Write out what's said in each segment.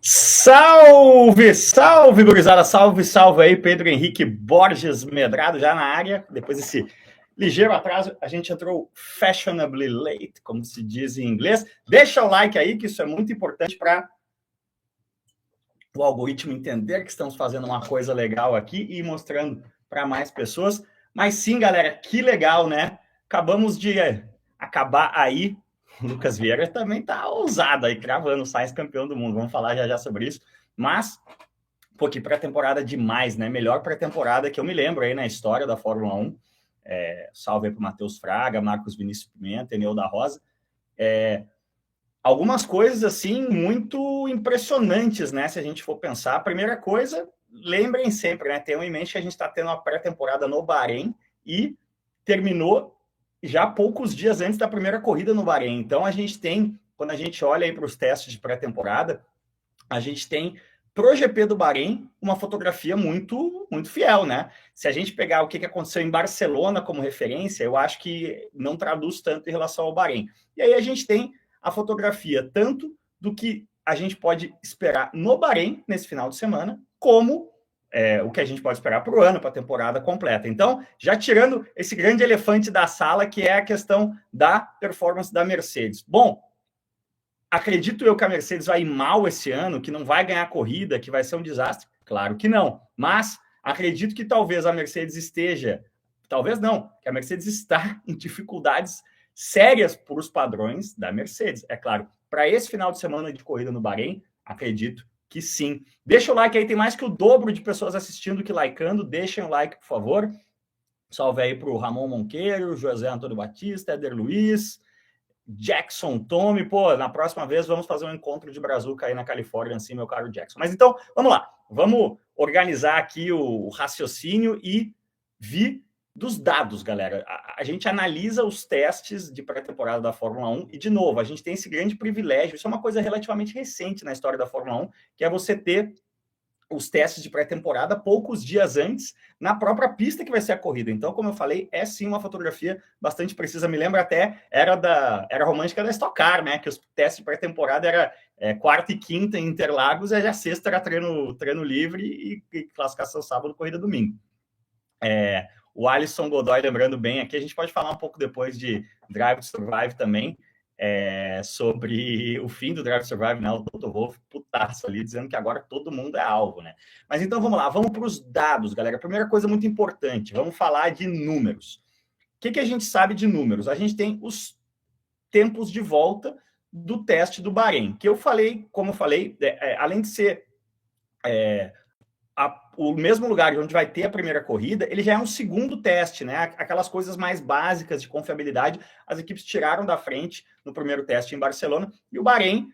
Salve, salve, gurizada, salve, salve aí, Pedro Henrique Borges Medrado já na área. Depois desse ligeiro atraso, a gente entrou fashionably late, como se diz em inglês. Deixa o like aí, que isso é muito importante para o algoritmo entender que estamos fazendo uma coisa legal aqui e mostrando para mais pessoas. Mas sim, galera, que legal, né? Acabamos de acabar aí. O Lucas Vieira também tá ousado aí, cravando o Sainz campeão do mundo. Vamos falar já sobre isso. Mas, pô, que pré-temporada demais, né? Melhor pré-temporada que eu me lembro aí na história da Fórmula 1. Salve aí pro Matheus Fraga, Marcos Vinícius Pimenta, Enel da Rosa. Algumas coisas, assim, muito impressionantes, né? Se a gente for pensar. A primeira coisa, lembrem sempre, né? Tenham em mente que a gente está tendo uma pré-temporada no Bahrein e terminou já poucos dias antes da primeira corrida no Bahrein. Então, a gente tem, quando a gente olha aí para os testes de pré-temporada, a gente tem pro GP do Bahrein uma fotografia muito, muito fiel, né? Se a gente pegar o que aconteceu em Barcelona como referência, eu acho que não traduz tanto em relação ao Bahrein. E aí a gente tem a fotografia tanto do que a gente pode esperar no Bahrein nesse final de semana, como o que a gente pode esperar para o ano, para a temporada completa. Então, já tirando esse grande elefante da sala, que é a questão da performance da Mercedes. Bom, acredito eu que a Mercedes vai ir mal esse ano, que não vai ganhar corrida, que vai ser um desastre? Claro que não. Mas acredito que talvez a Mercedes esteja, talvez não, que a Mercedes está em dificuldades sérias para os padrões da Mercedes. É claro, para esse final de semana de corrida no Bahrein, acredito que sim. Deixa o like aí, tem mais que o dobro de pessoas assistindo que likeando. Deixem o like, por favor. Salve aí para o Ramon Monqueiro, José Antônio Batista, Éder Luiz, Jackson Tommy. Pô, na próxima vez vamos fazer um encontro de brazuca aí na Califórnia, assim, meu caro Jackson. Mas então, vamos lá. Vamos organizar aqui o raciocínio e vir dos dados, galera. A gente analisa os testes de pré-temporada da Fórmula 1 e, de novo, a gente tem esse grande privilégio. Isso é uma coisa relativamente recente na história da Fórmula 1, que é você ter os testes de pré-temporada poucos dias antes, na própria pista que vai ser a corrida. Então, como eu falei, é sim uma fotografia bastante precisa. Me lembra até, era romântica da Stock Car, né? Que os testes de pré-temporada era quarta e quinta em Interlagos, e a sexta era treino livre e classificação sábado, corrida domingo. O Alisson Godoy, lembrando bem aqui, a gente pode falar um pouco depois de Drive to Survive também, sobre o fim do Drive to Survive, né? O Toto Wolff putaço ali, dizendo que agora todo mundo é alvo, né? Mas então vamos lá, vamos para os dados, galera. Primeira coisa muito importante, vamos falar de números. O que a gente sabe de números? A gente tem os tempos de volta do teste do Bahrein, que eu falei, como eu falei, além de ser o mesmo lugar onde vai ter a primeira corrida, ele já é um segundo teste, né? Aquelas coisas mais básicas de confiabilidade, as equipes tiraram da frente no primeiro teste em Barcelona, e o Bahrein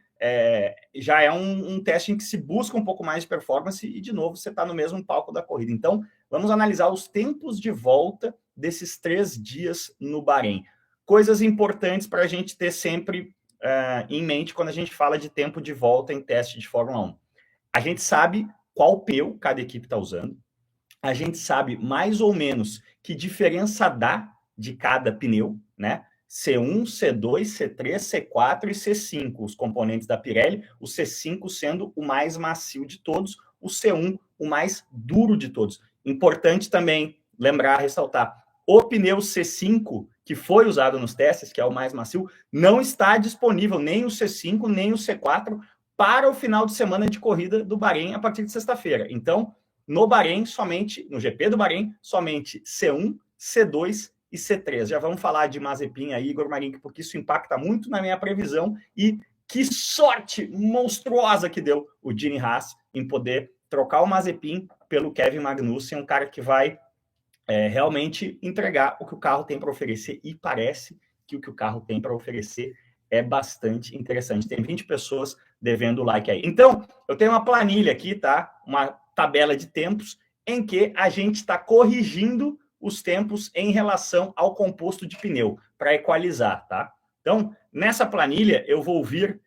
já é um teste em que se busca um pouco mais de performance, e de novo você está no mesmo palco da corrida. Então, vamos analisar os tempos de volta desses 3 dias no Bahrein. Coisas importantes para a gente ter sempre em mente quando a gente fala de tempo de volta em teste de Fórmula 1. A gente sabe qual pneu cada equipe está usando. A gente sabe mais ou menos que diferença dá de cada pneu, né? C1, C2, C3, C4 e C5, os componentes da Pirelli, o C5 sendo o mais macio de todos, o C1 o mais duro de todos. Importante também lembrar, ressaltar, o pneu C5, que foi usado nos testes, que é o mais macio, não está disponível nem o C5, nem o C4, para o final de semana de corrida do Bahrein a partir de sexta-feira. Então, no Bahrein, somente, no GP do Bahrein, somente C1, C2 e C3. Já vamos falar de Mazepin aí, Igor Marink, porque isso impacta muito na minha previsão, e que sorte monstruosa que deu o Gene Haas em poder trocar o Mazepin pelo Kevin Magnussen, um cara que vai realmente entregar o que o carro tem para oferecer, e parece que o que o carro tem para oferecer é bastante interessante. Tem 20 pessoas devendo like aí. Então, eu tenho uma planilha aqui, tá? Uma tabela de tempos em que a gente está corrigindo os tempos em relação ao composto de pneu, para equalizar, tá? Então, nessa planilha, eu vou vir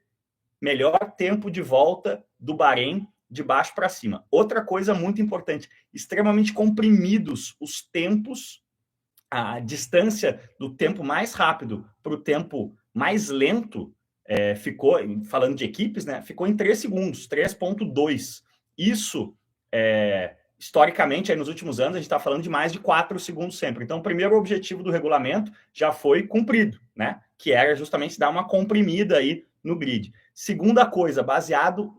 melhor tempo de volta do Bahrein de baixo para cima. Outra coisa muito importante, extremamente comprimidos os tempos, a distância do tempo mais rápido para o tempo mais lento ficou, falando de equipes, né, ficou em 3 segundos, 3,2. Isso, historicamente, aí nos últimos anos, a gente está falando de mais de 4 segundos sempre. Então, o primeiro objetivo do regulamento já foi cumprido, né, que era justamente dar uma comprimida aí no grid. Segunda coisa, baseado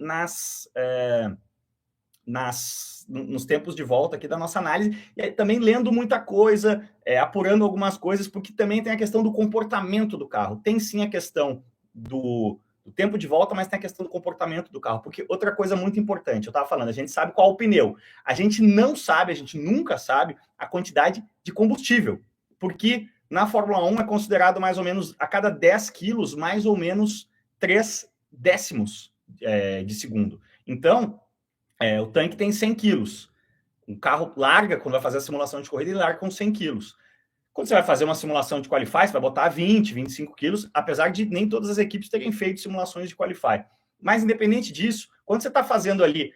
nos tempos de volta aqui da nossa análise, e aí, também lendo muita coisa, apurando algumas coisas, porque também tem a questão do comportamento do carro. Tem sim a questão do tempo de volta, mas tem a questão do comportamento do carro, porque outra coisa muito importante, eu estava falando, a gente sabe qual é o pneu, a gente não sabe, a gente nunca sabe a quantidade de combustível, porque na Fórmula 1 é considerado mais ou menos, a cada 10 quilos, mais ou menos 3 décimos de segundo. Então, o tanque tem 100 quilos. Um carro larga, quando vai fazer a simulação de corrida, ele larga com 100 quilos. Quando você vai fazer uma simulação de Qualify, você vai botar 20, 25 quilos, apesar de nem todas as equipes terem feito simulações de Qualify. Mas, independente disso, quando você está fazendo ali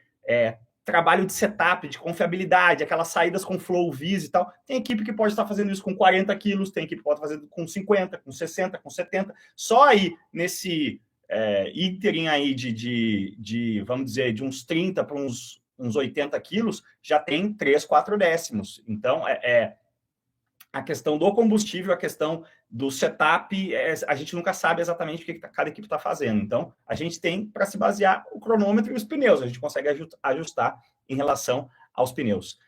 trabalho de setup, de confiabilidade, aquelas saídas com flow vis e tal, tem equipe que pode estar fazendo isso com 40 quilos, tem equipe que pode fazer com 50, com 60, com 70. Só aí, nesse ínterim aí de, vamos dizer, de uns 30 para uns 80 quilos, já tem 3, 4 décimos. Então, a questão do combustível, a questão do setup, a gente nunca sabe exatamente o que cada equipe está fazendo. Então, a gente tem para se basear o cronômetro e os pneus. A gente consegue ajustar em relação aos pneus.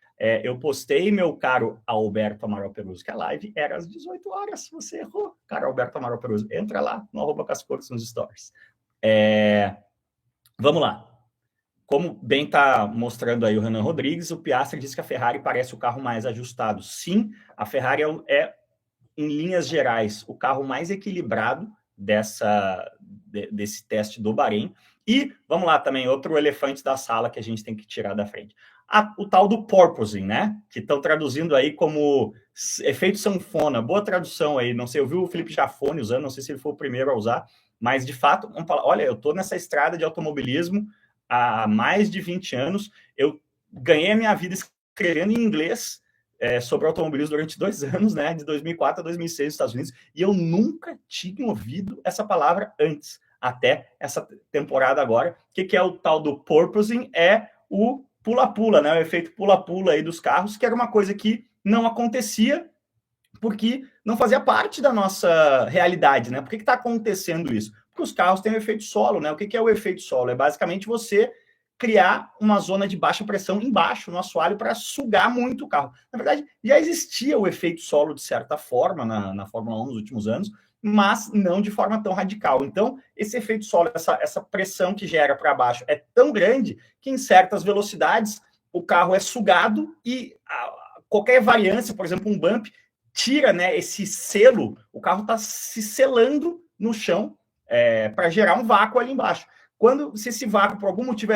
Eu postei, meu caro Alberto Amaral Peruso, que a live era às 18 horas. Você errou, caro Alberto Amaral Peruso. Entra lá no @Cascouros nos stories. Vamos lá. Como bem está mostrando aí o Renan Rodrigues, o Piastri disse que a Ferrari parece o carro mais ajustado. Sim, a Ferrari é em linhas gerais, o carro mais equilibrado desse teste do Bahrein. E, vamos lá também, outro elefante da sala que a gente tem que tirar da frente. O tal do porpoising, né? Que estão traduzindo aí como efeito sanfona. Boa tradução aí, não sei, eu vi o Felipe Jafone usando, não sei se ele foi o primeiro a usar, mas, de fato, vamos falar, olha, eu estou nessa estrada de automobilismo há mais de 20 anos, eu ganhei a minha vida escrevendo em inglês sobre automobilismo durante 2 anos, né, de 2004 a 2006 nos Estados Unidos, e eu nunca tinha ouvido essa palavra antes, até essa temporada agora. O que é o tal do porpoising? É o pula-pula, né, o efeito pula-pula aí dos carros, que era uma coisa que não acontecia porque não fazia parte da nossa realidade, né? Por que está acontecendo isso? Porque os carros têm o efeito solo, né? O que é o efeito solo? É basicamente você criar uma zona de baixa pressão embaixo no assoalho para sugar muito o carro. Na verdade, já existia o efeito solo de certa forma na Fórmula 1 nos últimos anos, mas não de forma tão radical. Então, esse efeito solo, essa pressão que gera para baixo é tão grande que em certas velocidades o carro é sugado e qualquer variância, por exemplo, um bump, tira, né, esse selo, o carro está se selando no chão para gerar um vácuo ali embaixo. Quando, se esse vácuo, por algum motivo,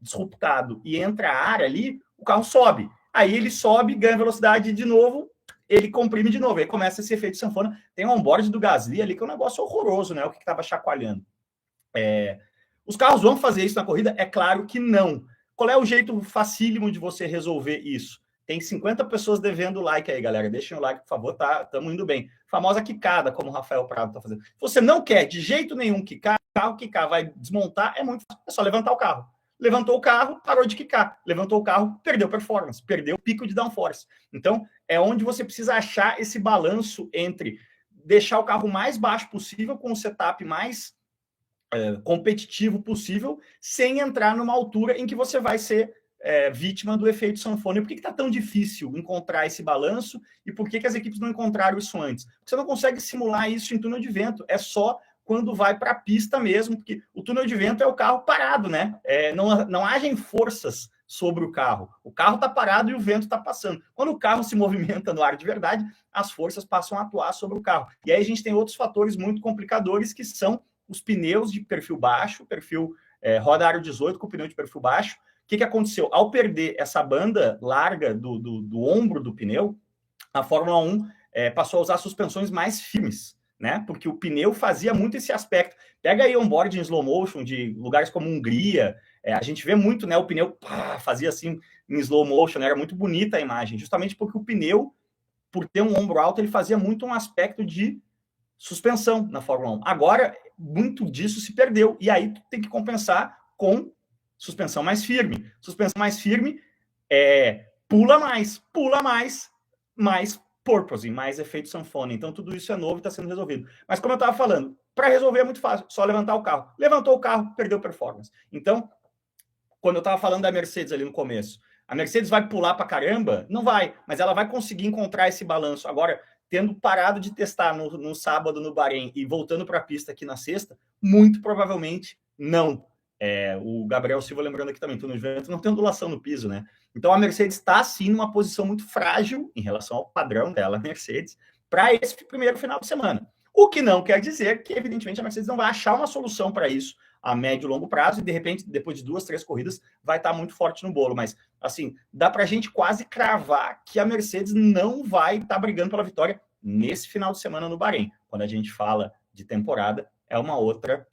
disruptado e entra ar ali, o carro sobe. Aí ele sobe, ganha velocidade de novo, ele comprime de novo. Aí começa esse efeito sanfona. Tem um onboard do Gasly ali que é um negócio horroroso, né? O que estava chacoalhando. Os carros vão fazer isso na corrida? É claro que não. Qual é o jeito facílimo de você resolver isso? Tem 50 pessoas devendo like aí, galera. Deixem o like, por favor, tá? Estamos indo bem. Famosa quicada, como o Rafael Prado está fazendo. Se você não quer de jeito nenhum quicar, o carro quicar vai desmontar, é muito fácil. É só levantar o carro. Levantou o carro, parou de quicar. Levantou o carro, perdeu performance, perdeu o pico de downforce. Então, é onde você precisa achar esse balanço entre deixar o carro mais baixo possível, com o setup mais competitivo possível, sem entrar numa altura em que você vai ser vítima do efeito sanfona. E por que está tão difícil encontrar esse balanço e por que as equipes não encontraram isso antes? Porque você não consegue simular isso em túnel de vento, é só quando vai para a pista mesmo, porque o túnel de vento é o carro parado, né? Não agem forças sobre o carro está parado e o vento está passando. Quando o carro se movimenta no ar de verdade, as forças passam a atuar sobre o carro. E aí a gente tem outros fatores muito complicadores, que são os pneus de perfil baixo, perfil roda aro 18 com pneu de perfil baixo. O que aconteceu? Ao perder essa banda larga do ombro do pneu, a Fórmula 1 passou a usar suspensões mais firmes, né? Porque o pneu fazia muito esse aspecto. Pega aí onboard em slow motion de lugares como Hungria, a gente vê muito, né? O pneu fazia assim em slow motion, né? Era muito bonita a imagem, justamente porque o pneu, por ter um ombro alto, ele fazia muito um aspecto de suspensão na Fórmula 1. Agora, muito disso se perdeu. E aí tu tem que compensar com suspensão mais firme. Suspensão mais firme pula mais porpoising, mais efeito sanfona. Então, tudo isso é novo e está sendo resolvido. Mas, como eu estava falando, para resolver é muito fácil, só levantar o carro. Levantou o carro, perdeu performance. Então, quando eu estava falando da Mercedes ali no começo, a Mercedes vai pular para caramba? Não vai, mas ela vai conseguir encontrar esse balanço. Agora, tendo parado de testar no sábado no Bahrein e voltando para a pista aqui na sexta, muito provavelmente não. O Gabriel Silva lembrando aqui também, túnel de vento não tem ondulação no piso, né? Então a Mercedes está sim numa posição muito frágil em relação ao padrão dela, Mercedes, para esse primeiro final de semana. O que não quer dizer que, evidentemente, a Mercedes não vai achar uma solução para isso a médio e longo prazo, e de repente, depois de 2, 3 corridas, vai estar muito forte no bolo. Mas, assim, dá para a gente quase cravar que a Mercedes não vai estar brigando pela vitória nesse final de semana no Bahrein. Quando a gente fala de temporada, é uma outra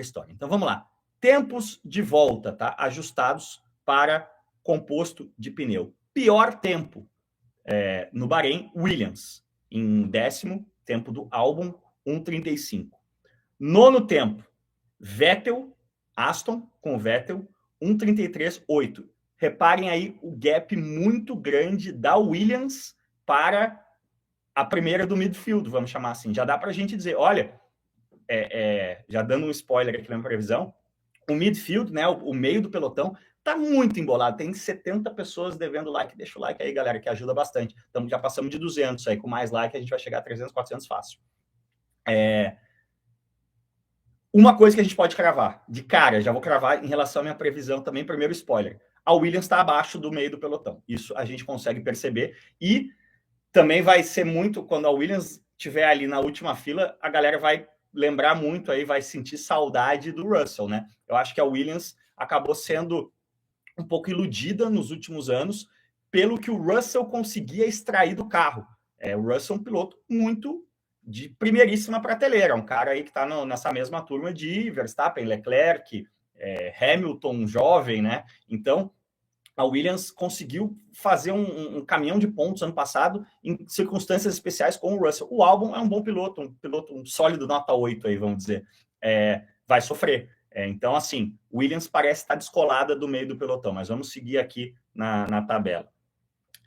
história. Então, vamos lá. Tempos de volta, tá? Ajustados para composto de pneu. Pior tempo no Bahrein, Williams, em 10º, tempo do Albon, 1,35. Nono tempo, Vettel, Aston com Vettel, 1,33,8. Reparem aí o gap muito grande da Williams para a primeira do midfield, vamos chamar assim. Já dá para a gente dizer, olha, já dando um spoiler aqui na previsão, o midfield, né, o meio do pelotão, tá muito embolado. Tem 70 pessoas devendo like. Deixa o like aí, galera, que ajuda bastante. Então, já passamos de 200 aí. Com mais like, a gente vai chegar a 300, 400 fácil. Uma coisa que a gente pode cravar, de cara, já vou cravar em relação à minha previsão também, primeiro spoiler. A Williams está abaixo do meio do pelotão. Isso a gente consegue perceber. E também vai ser muito, quando a Williams estiver ali na última fila, a galera vai lembrar muito aí, vai sentir saudade do Russell, né? Eu acho que a Williams acabou sendo um pouco iludida nos últimos anos pelo que o Russell conseguia extrair do carro. O Russell é um piloto muito de primeiríssima prateleira, um cara aí que está nessa mesma turma de Verstappen, Leclerc, Hamilton jovem, né? Então, a Williams conseguiu fazer um caminhão de pontos ano passado em circunstâncias especiais com o Russell. O Albon é um bom piloto, um sólido nota 8 aí, vamos dizer. Vai sofrer. Então, assim, Williams parece estar descolada do meio do pelotão, mas vamos seguir aqui na tabela.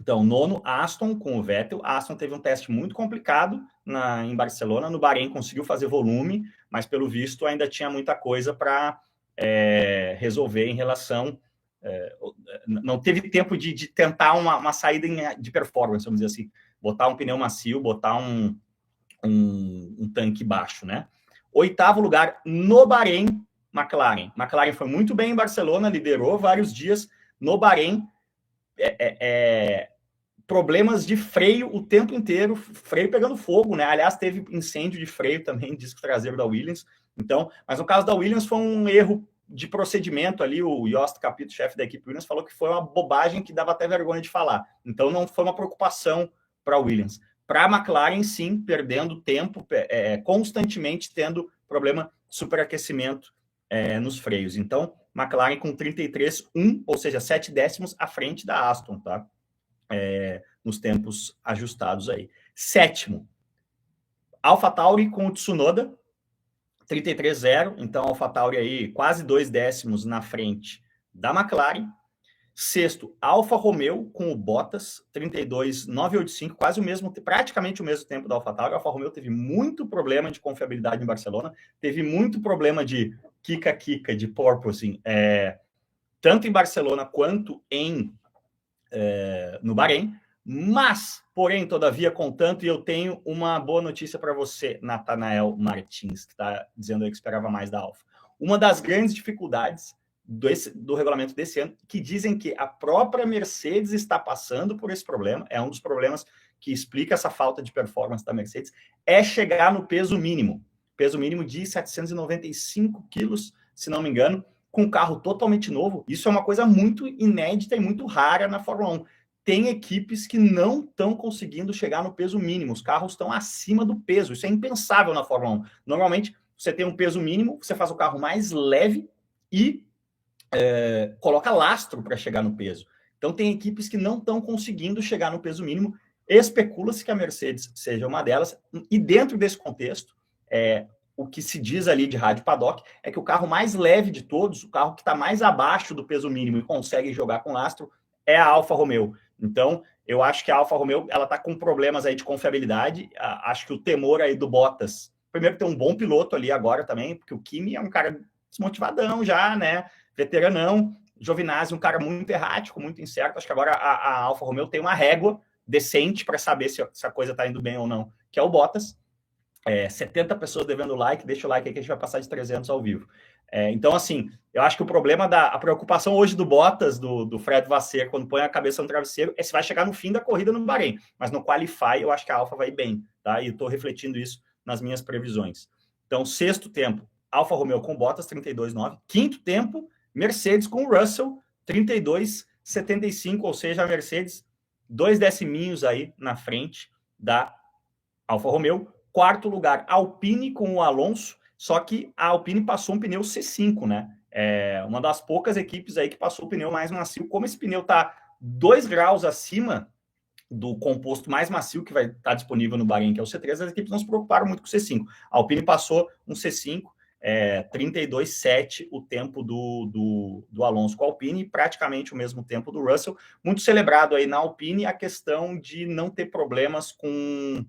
Então, nono, Aston com o Vettel. A Aston teve um teste muito complicado em Barcelona. No Bahrein conseguiu fazer volume, mas pelo visto ainda tinha muita coisa para resolver em relação... não teve tempo de tentar uma saída de performance, vamos dizer assim. Botar um pneu macio, botar um tanque baixo, né? 8º lugar no Bahrein, McLaren. McLaren foi muito bem em Barcelona, liderou vários dias. No Bahrein, problemas de freio o tempo inteiro, freio pegando fogo, né? Aliás, teve incêndio de freio também, disco traseiro da Williams. Então, mas no caso da Williams foi um erro de procedimento ali. O Jost Capito, chefe da equipe Williams, falou que foi uma bobagem que dava até vergonha de falar. Então, não foi uma preocupação para a Williams. Para a McLaren, sim, perdendo tempo, constantemente tendo problema de superaquecimento nos freios. Então, McLaren com 33,1, ou seja, 7 décimos à frente da Aston, tá? Nos tempos ajustados aí. 7º, AlphaTauri com o Tsunoda, 33,0, então AlphaTauri aí quase 2 décimos na frente da McLaren. 6º, Alfa Romeo com o Bottas, 32,985, quase praticamente o mesmo tempo da AlphaTauri. A Alfa Romeo teve muito problema de confiabilidade em Barcelona, teve muito problema de kika-kika, de porpoising, tanto em Barcelona quanto no Bahrein, mas, porém, todavia, contanto, e eu tenho uma boa notícia para você, Nathanael Martins, que está dizendo que esperava mais da Alfa. Uma das grandes dificuldades do regulamento desse ano, que dizem que a própria Mercedes está passando por esse problema, é um dos problemas que explica essa falta de performance da Mercedes, é chegar no peso mínimo de 795 quilos, se não me engano, com um carro totalmente novo. Isso é uma coisa muito inédita e muito rara na Fórmula 1. Tem equipes que não estão conseguindo chegar no peso mínimo. Os carros estão acima do peso. Isso é impensável na Fórmula 1. Normalmente, você tem um peso mínimo, você faz o carro mais leve e coloca lastro para chegar no peso. Então, tem equipes que não estão conseguindo chegar no peso mínimo. Especula-se que a Mercedes seja uma delas. E dentro desse contexto, o que se diz ali de rádio paddock é que o carro mais leve de todos, o carro que está mais abaixo do peso mínimo e consegue jogar com lastro, é a Alfa Romeo. Então, eu acho que a Alfa Romeo ela está com problemas aí de confiabilidade. Acho que o temor aí do Bottas, primeiro tem um bom piloto ali agora também, porque o Kimi é um cara desmotivadão já, né? Veteranão. Giovinazzi, um cara muito errático, muito incerto. Acho que agora a Alfa Romeo tem uma régua decente para saber se a coisa está indo bem ou não, que é o Bottas. 70 pessoas devendo like, deixa o like aí que a gente vai passar de 300 ao vivo. Então, assim, eu acho que o problema a preocupação hoje do Bottas, do Fred Vasseur, quando põe a cabeça no travesseiro, é se vai chegar no fim da corrida no Bahrein. Mas no Qualify, eu acho que a Alfa vai bem, tá? E estou refletindo isso nas minhas previsões. Então, sexto tempo, Alfa Romeo com Bottas, 32,9. Quinto tempo, Mercedes com Russell, 32,75, ou seja, a Mercedes 2 deciminhos aí na frente da Alfa Romeo. Quarto lugar, Alpine com o Alonso, só que a Alpine passou um pneu C5, né? Uma das poucas equipes aí que passou o pneu mais macio. Como esse pneu está 2 graus acima do composto mais macio que vai estar disponível no Bahrein, que é o C3, as equipes não se preocuparam muito com o C5. A Alpine passou um C5, 32,7 o tempo do Alonso com a Alpine, praticamente o mesmo tempo do Russell. Muito celebrado aí na Alpine a questão de não ter problemas com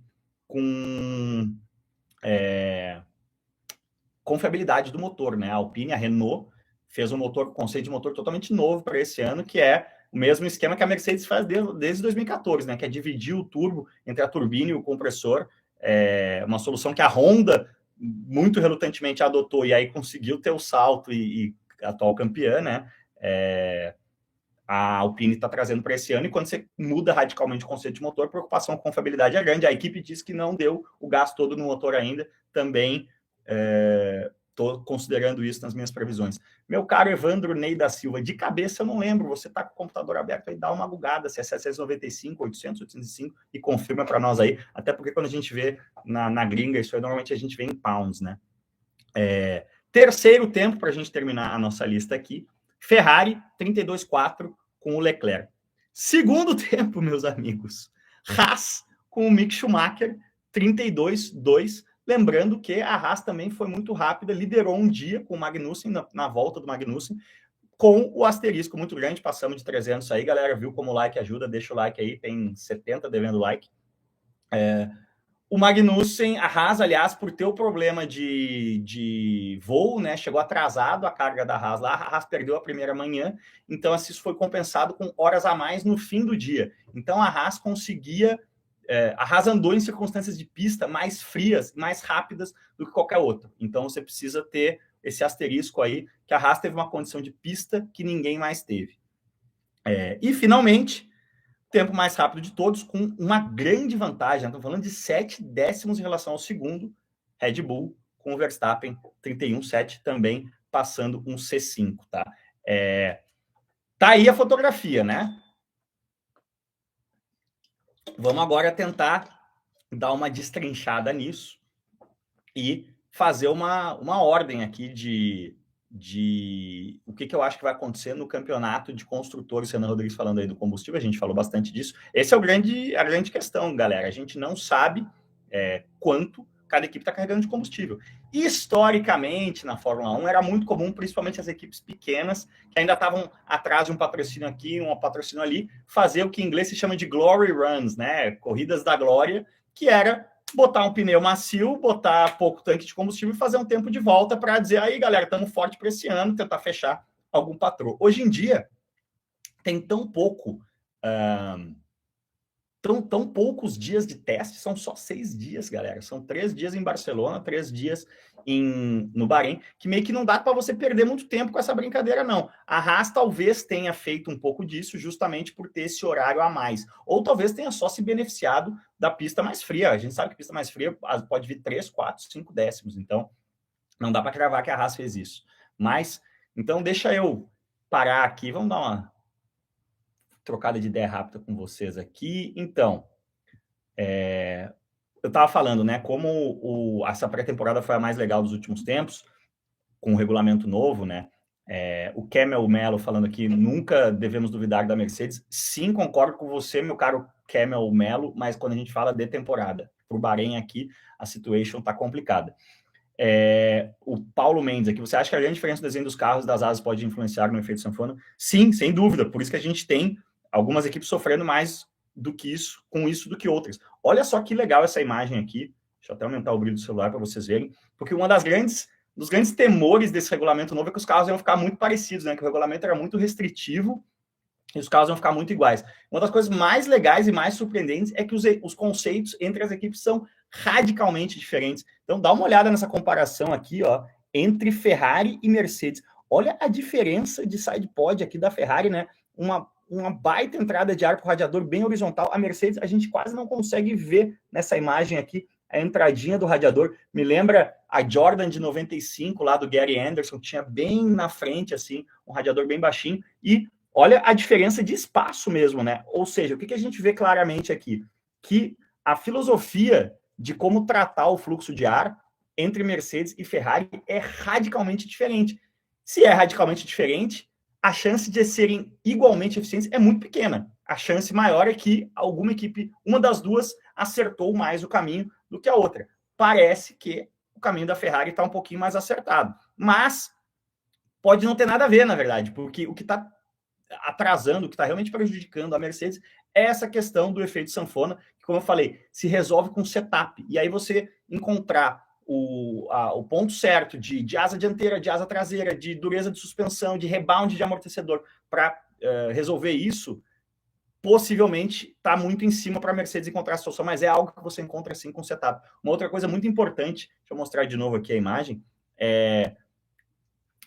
confiabilidade do motor, né? A Alpine, a Renault, fez um conceito de motor totalmente novo para esse ano, que é o mesmo esquema que a Mercedes faz desde 2014, né? Que é dividir o turbo entre a turbina e o compressor. Uma solução que a Honda muito relutantemente adotou e aí conseguiu ter o salto e atual campeã, né? A Alpine está trazendo para esse ano, e quando você muda radicalmente o conceito de motor, a preocupação com confiabilidade é grande. A equipe diz que não deu o gás todo no motor ainda, também estou considerando isso nas minhas previsões. Meu caro Evandro Ney da Silva, de cabeça eu não lembro, você está com o computador aberto aí, dá uma bugada, se é 795, 800, 805, e confirma para nós aí, até porque quando a gente vê na gringa, isso aí normalmente a gente vê em pounds, né? Terceiro tempo, para a gente terminar a nossa lista aqui, Ferrari, 32,4 com o Leclerc. Segundo tempo, meus amigos, Haas com o Mick Schumacher, 32,2. Lembrando que a Haas também foi muito rápida, liderou um dia com o Magnussen, na volta do Magnussen, com o asterisco muito grande, passamos de 300 aí, galera, viu como o like ajuda, deixa o like aí, tem 70 devendo like. O Magnussen, a Haas, aliás, por ter o problema de voo, né, chegou atrasado a carga da Haas lá, a Haas perdeu a primeira manhã, então assim, isso foi compensado com horas a mais no fim do dia. Então a Haas conseguia, a Haas andou em circunstâncias de pista mais frias, mais rápidas do que qualquer outra. Então você precisa ter esse asterisco aí, que a Haas teve uma condição de pista que ninguém mais teve. E finalmente, tempo mais rápido de todos, com uma grande vantagem. Estamos falando de 7 décimos em relação ao segundo, Red Bull, com o Verstappen, 31,7, também passando um C5, tá? Tá aí a fotografia, né? Vamos agora tentar dar uma destrinchada nisso e fazer uma ordem aqui de o que eu acho que vai acontecer no campeonato de construtores. Renan Rodrigues falando aí do combustível, a gente falou bastante disso. Essa é a grande questão, galera. A gente não sabe quanto cada equipe está carregando de combustível. Historicamente, na Fórmula 1, era muito comum, principalmente as equipes pequenas, que ainda estavam atrás de um patrocínio aqui, um patrocínio ali, fazer o que em inglês se chama de glory runs, né? Corridas da glória, que era botar um pneu macio, botar pouco tanque de combustível e fazer um tempo de volta para dizer, aí, galera, estamos forte para esse ano, tentar fechar algum patrão. Hoje em dia, tem tão pouco... tão poucos dias de teste, são só 6 dias, galera. São 3 dias em Barcelona, 3 dias no Bahrein, que meio que não dá para você perder muito tempo com essa brincadeira, não. A Haas talvez tenha feito um pouco disso justamente por ter esse horário a mais. Ou talvez tenha só se beneficiado da pista mais fria. A gente sabe que a pista mais fria pode vir 3, 4, 5 décimos. Então, não dá para cravar que a Haas fez isso. Mas, então, deixa eu parar aqui. Vamos dar uma trocada de ideia rápida com vocês aqui. Então, eu estava falando, né, como essa pré-temporada foi a mais legal dos últimos tempos, com o regulamento novo, né, o Camel Mello falando aqui, nunca devemos duvidar da Mercedes. Sim, concordo com você, meu caro Camel Mello, mas quando a gente fala de temporada, para o Bahrein aqui, a situation está complicada. O Paulo Mendes aqui, você acha que a grande diferença do desenho dos carros e das asas pode influenciar no efeito sanfona? Sim, sem dúvida. Por isso que a gente tem algumas equipes sofrendo mais do que isso, com isso, do que outras. Olha só que legal essa imagem aqui. Deixa eu até aumentar o brilho do celular para vocês verem. Porque dos grandes temores desse regulamento novo é que os carros iam ficar muito parecidos, né? Que o regulamento era muito restritivo e os carros vão ficar muito iguais. Uma das coisas mais legais e mais surpreendentes é que os conceitos entre as equipes são radicalmente diferentes. Então, dá uma olhada nessa comparação aqui, ó, entre Ferrari e Mercedes. Olha a diferença de side pod aqui da Ferrari, né? Uma baita entrada de ar para o radiador bem horizontal. A Mercedes, a gente quase não consegue ver nessa imagem aqui a entradinha do radiador. Me lembra a Jordan de 95, lá do Gary Anderson, que tinha bem na frente, assim, um radiador bem baixinho. E olha a diferença de espaço mesmo, né? Ou seja, o que a gente vê claramente aqui? Que a filosofia de como tratar o fluxo de ar entre Mercedes e Ferrari é radicalmente diferente. Se é radicalmente diferente, a chance de serem igualmente eficientes é muito pequena. A chance maior é que alguma equipe, uma das duas, acertou mais o caminho do que a outra. Parece que o caminho da Ferrari está um pouquinho mais acertado. Mas pode não ter nada a ver, na verdade, porque o que está atrasando, o que está realmente prejudicando a Mercedes é essa questão do efeito sanfona, que, como eu falei, se resolve com setup. E aí você encontrar o ponto certo de asa dianteira, de asa traseira, de dureza de suspensão, de rebound de amortecedor para resolver isso, possivelmente está muito em cima para a Mercedes encontrar a solução, mas é algo que você encontra assim com setup. Uma outra coisa muito importante, deixa eu mostrar de novo aqui a imagem,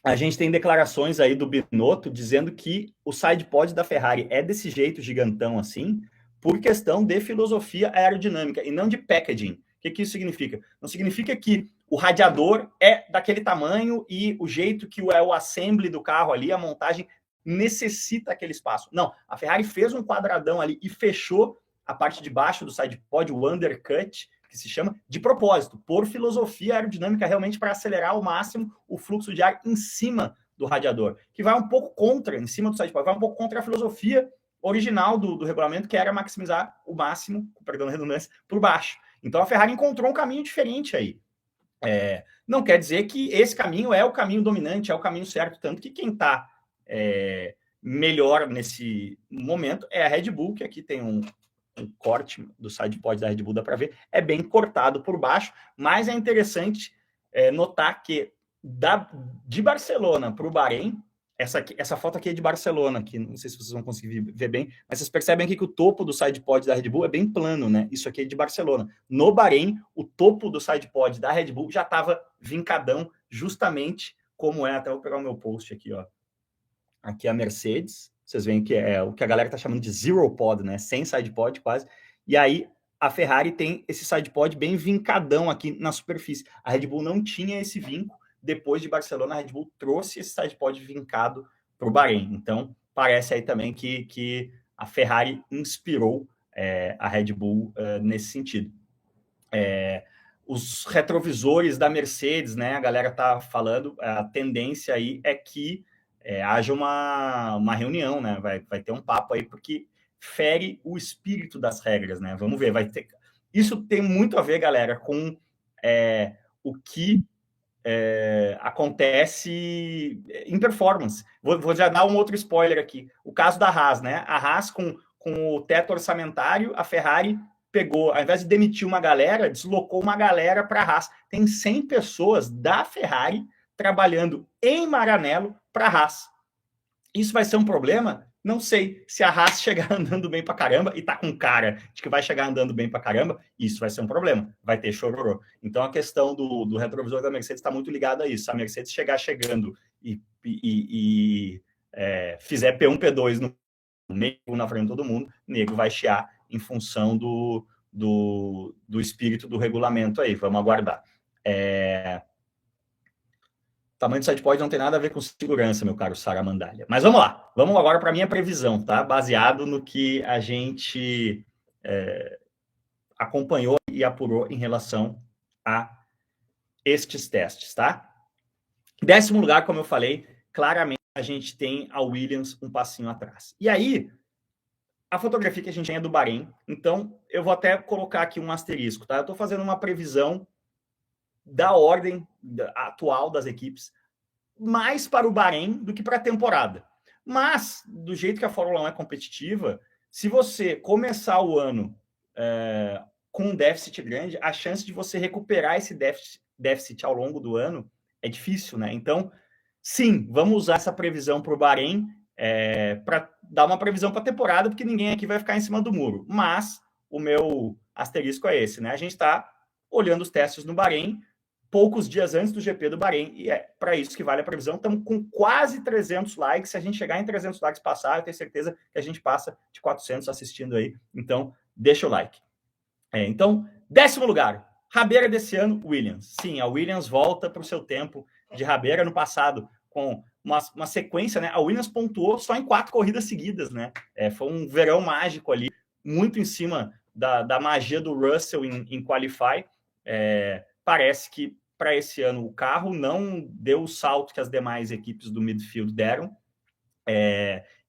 a gente tem declarações aí do Binotto dizendo que o sidepod da Ferrari é desse jeito gigantão assim, por questão de filosofia aerodinâmica e não de packaging. O que isso significa? Não significa que o radiador é daquele tamanho e o jeito que é o assembly do carro ali, a montagem, necessita aquele espaço. Não, a Ferrari fez um quadradão ali e fechou a parte de baixo do sidepod, o undercut, que se chama, de propósito, por filosofia aerodinâmica, realmente para acelerar ao máximo o fluxo de ar em cima do radiador, que vai um pouco contra, em cima do sidepod, vai um pouco contra a filosofia original do regulamento, que era maximizar o máximo, perdão a redundância, por baixo. Então a Ferrari encontrou um caminho diferente aí. Não quer dizer que esse caminho é o caminho dominante, é o caminho certo, tanto que quem está melhor nesse momento é a Red Bull, que aqui tem um corte do sidepod da Red Bull, dá para ver, é bem cortado por baixo, mas é interessante notar que de Barcelona para o Bahrein, essa foto aqui é de Barcelona, aqui, não sei se vocês vão conseguir ver bem, mas vocês percebem aqui que o topo do sidepod da Red Bull é bem plano, né? Isso aqui é de Barcelona. No Bahrein, o topo do sidepod da Red Bull já estava vincadão, justamente como até vou pegar o meu post aqui, ó. Aqui a Mercedes, vocês veem que é o que a galera está chamando de zero pod, né? Sem sidepod quase. E aí a Ferrari tem esse sidepod bem vincadão aqui na superfície. A Red Bull não tinha esse vinco. Depois de Barcelona, a Red Bull trouxe esse sidepod vincado para o Bahrein. Então, parece aí também que a Ferrari inspirou a Red Bull nesse sentido. Os retrovisores da Mercedes, né? A galera tá falando, a tendência aí é que haja uma reunião, né? Vai ter um papo aí, porque fere o espírito das regras, né? Vamos ver, vai ter. Isso tem muito a ver, galera, com o que acontece em performance. Vou já dar um outro spoiler aqui. O caso da Haas, né? A Haas com o teto orçamentário, a Ferrari pegou, ao invés de demitir uma galera, deslocou uma galera para a Haas. Tem 100 pessoas da Ferrari trabalhando em Maranello para a Haas. Isso vai ser um problema? Não sei. Se a Haas chegar andando bem para caramba e tá com cara de que vai chegar andando bem para caramba, isso vai ser um problema. Vai ter chororô. Então a questão do retrovisor da Mercedes está muito ligada a isso. Se a Mercedes chegar chegando e fizer P1, P2 no meio, na frente de todo mundo, o nego vai chiar em função do espírito do regulamento aí. Vamos aguardar. O tamanho do sidepod não tem nada a ver com segurança, meu caro Sara Mandalha. Mas vamos lá. Vamos agora para a minha previsão, tá? Baseado no que a gente acompanhou e apurou em relação a estes testes, tá? Em 10º lugar, como eu falei, claramente a gente tem a Williams um passinho atrás. E aí, a fotografia que a gente tem é do Bahrein, então eu vou até colocar aqui um asterisco, tá? Eu estou fazendo uma previsão da ordem atual das equipes, mais para o Bahrein do que para a temporada. Mas, do jeito que a Fórmula 1 é competitiva, se você começar o ano com um déficit grande, a chance de você recuperar esse déficit ao longo do ano é difícil, né? Então, sim, vamos usar essa previsão para o Bahrein para dar uma previsão para a temporada, porque ninguém aqui vai ficar em cima do muro. Mas o meu asterisco é esse, né? A gente está olhando os testes no Bahrein, poucos dias antes do GP do Bahrein, e é para isso que vale a previsão. Estamos com quase 300 likes. Se a gente chegar em 300 likes passar, eu tenho certeza que a gente passa de 400 assistindo aí. Então, deixa o like. Então, 10º lugar, rabeira desse ano, Williams. Sim, a Williams volta para o seu tempo de rabeira. No passado, com uma sequência, né? A Williams pontuou só em 4 corridas seguidas, né? Foi um verão mágico ali, muito em cima da magia do Russell em Qualify. Parece que para esse ano o carro não deu o salto que as demais equipes do midfield deram,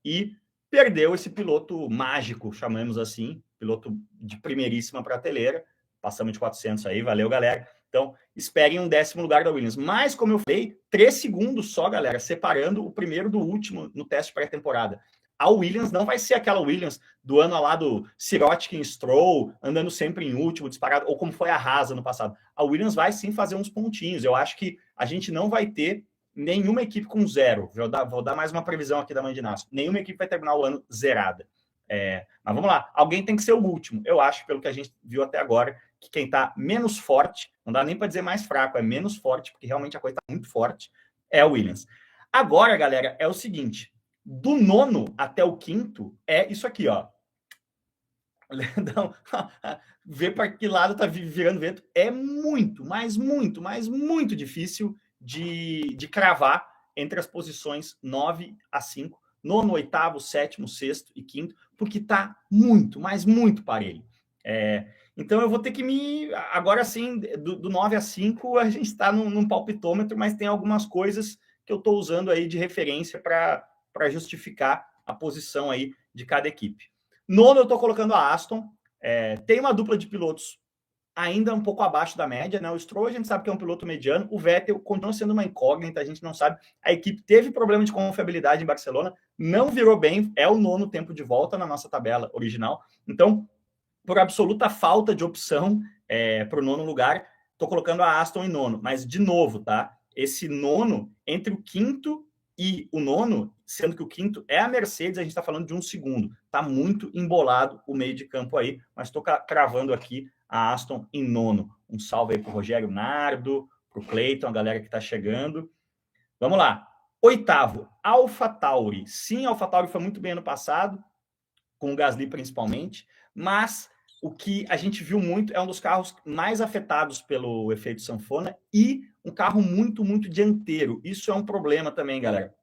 e perdeu esse piloto mágico, chamamos assim, piloto de primeiríssima prateleira. Passamos de 400 aí, valeu, galera. Então, esperem um 10º lugar da Williams. Mas, como eu falei, 3 segundos só, galera, separando o primeiro do último no teste pré-temporada. A Williams não vai ser aquela Williams do ano lá do Sirotkin Stroll, andando sempre em último, disparado, ou como foi a Haas no passado. A Williams vai sim fazer uns pontinhos. Eu acho que a gente não vai ter nenhuma equipe com 0. Vou dar mais uma previsão aqui da Mãe de Nasco. Nenhuma equipe vai terminar o ano zerada. Mas vamos lá, alguém tem que ser o último. Eu acho, pelo que a gente viu até agora, que quem está menos forte, não dá nem para dizer mais fraco, é menos forte, porque realmente a coisa está muito forte, é o Williams. Agora, galera, é o seguinte, do 9º até o 5º é isso aqui, ó. Então, ver para que lado está virando vento é muito, mas muito difícil de cravar entre as posições 9 a 5, 9º, 8º, 7º, 6º e 5º, porque está muito, mas muito parelho. Então eu vou ter que agora sim, do 9 a 5, a gente está num palpitômetro, mas tem algumas coisas que eu estou usando aí de referência para justificar a posição aí de cada equipe. 9º eu estou colocando a Aston. Tem uma dupla de pilotos ainda um pouco abaixo da média, né? O Stroll a gente sabe que é um piloto mediano, o Vettel continua sendo uma incógnita, a gente não sabe. A equipe teve problema de confiabilidade em Barcelona, não virou bem, é o 9º tempo de volta na nossa tabela original. Então, por absoluta falta de opção para o 9º lugar, estou colocando a Aston em 9º. Mas, de novo, tá? Esse 9º, entre o 5º e o 9º, sendo que o 5º é a Mercedes, a gente está falando de 1 segundo. Está muito embolado o meio de campo aí, mas estou cravando aqui a Aston em 9º. Um salve aí para o Rogério Nardo, para o Cleiton, a galera que está chegando. Vamos lá. 8º, AlphaTauri. Sim, a AlphaTauri foi muito bem ano passado, com o Gasly principalmente, mas o que a gente viu muito é um dos carros mais afetados pelo efeito sanfona e um carro muito dianteiro. Isso é um problema também, galera.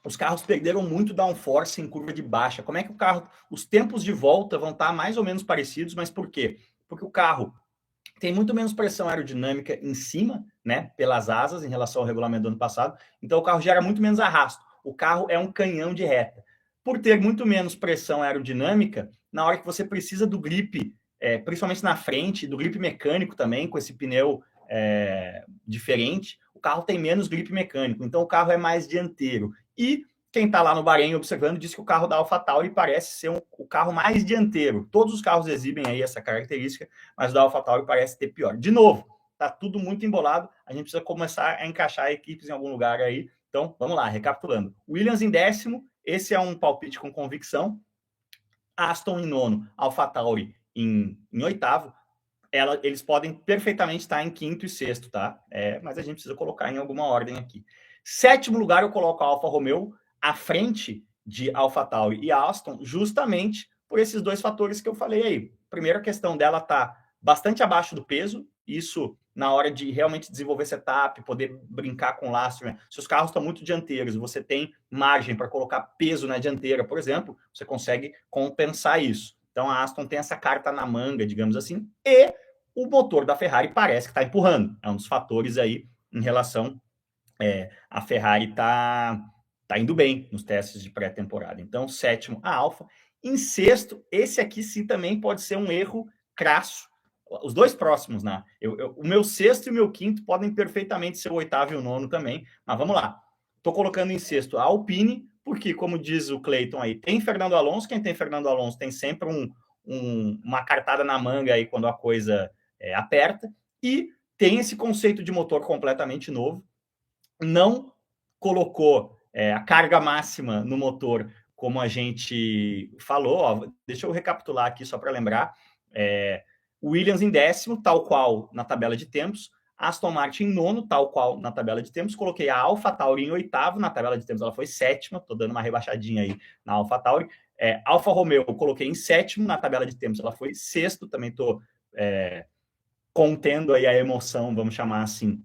Os carros perderam muito downforce em curva de baixa. Como é que os tempos de volta vão estar mais ou menos parecidos, mas por quê? Porque o carro tem muito menos pressão aerodinâmica em cima, né, pelas asas em relação ao regulamento do ano passado. Então o carro gera muito menos arrasto. O carro é um canhão de reta. Por ter muito menos pressão aerodinâmica, na hora que você precisa do grip, principalmente na frente, do grip mecânico também, com esse pneu diferente, o carro tem menos grip mecânico, então o carro é mais dianteiro. E quem está lá no Bahrein observando diz que o carro da AlphaTauri parece ser o carro mais dianteiro. Todos os carros exibem aí essa característica, mas o da AlphaTauri parece ter pior. De novo, está tudo muito embolado, a gente precisa começar a encaixar equipes em algum lugar aí. Então, vamos lá, recapitulando. Williams em 10º, esse é um palpite com convicção. Aston em 9º, AlphaTauri em 8º. Eles podem perfeitamente estar em 5º e 6º, tá? Mas a gente precisa colocar em alguma ordem aqui. 7º lugar, eu coloco a Alfa Romeo à frente de AlphaTauri e Aston, justamente por esses dois fatores que eu falei aí. Primeiro, a questão dela tá bastante abaixo do peso, isso na hora de realmente desenvolver setup, poder brincar com lastro, né? Se os carros estão muito dianteiros, você tem margem para colocar peso na dianteira, por exemplo, você consegue compensar isso. Então a Aston tem essa carta na manga, digamos assim, e o motor da Ferrari parece que está empurrando. É um dos fatores aí em relação a Ferrari está indo bem nos testes de pré-temporada. Então, 7º, a Alfa. Em 6º, esse aqui sim também pode ser um erro crasso. os dois próximos, né? O meu sexto e o meu quinto podem perfeitamente ser o oitavo e o nono também, mas vamos lá. Estou colocando em sexto a Alpine, porque, como diz o Clayton aí, tem Fernando Alonso. Quem tem Fernando Alonso tem sempre uma cartada na manga aí quando a coisa aperta, e tem esse conceito de motor completamente novo. Não colocou a carga máxima no motor, como a gente falou. Ó, deixa eu recapitular aqui só para lembrar. Williams em 10º, tal qual na tabela de tempos. Aston Martin em 9º, tal qual na tabela de tempos. Coloquei a AlphaTauri em 8º, na tabela de tempos ela foi 7ª, estou dando uma rebaixadinha aí na AlphaTauri. Alfa Romeo eu coloquei em 7º, na tabela de tempos ela foi 6º, também estou contendo aí a emoção, vamos chamar assim,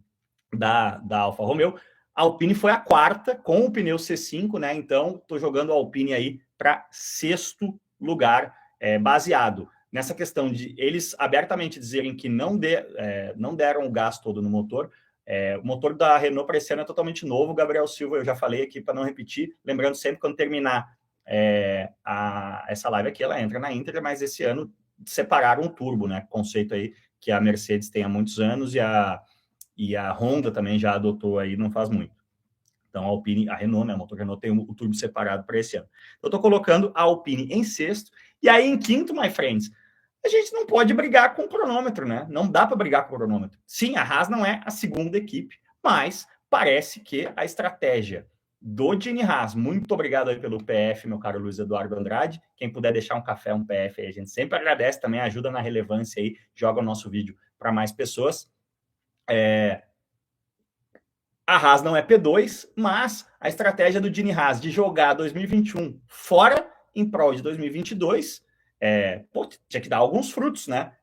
da Alfa Romeo. A Alpine foi a 4ª com o pneu C5, né? Então, estou jogando a Alpine aí para 6º lugar, baseado nessa questão de eles abertamente dizerem que não deram o gás todo no motor. O motor da Renault para esse ano é totalmente novo. Gabriel Silva, eu já falei aqui para não repetir, lembrando sempre quando terminar essa live aqui, ela entra na íntegra, mas esse ano separaram o turbo, né? Conceito aí que a Mercedes tem há muitos anos e a Honda também já adotou aí não faz muito. Então, a Alpine, a Renault, né, a motor Renault tem o turbo separado para esse ano. Eu estou colocando a Alpine em 6º. E aí, em 5º, my friends, a gente não pode brigar com o cronômetro, né? Não dá para brigar com o cronômetro. Sim, a Haas não é a segunda equipe, mas parece que a estratégia do Gene Haas, muito obrigado aí pelo PF, meu caro Luiz Eduardo Andrade. Quem puder deixar um café, um PF aí, a gente sempre agradece, também ajuda na relevância aí, joga o nosso vídeo para mais pessoas. A Haas não é P2, mas a estratégia do Gene Haas de jogar 2021 fora em prol de 2022, tinha que dar alguns frutos, né?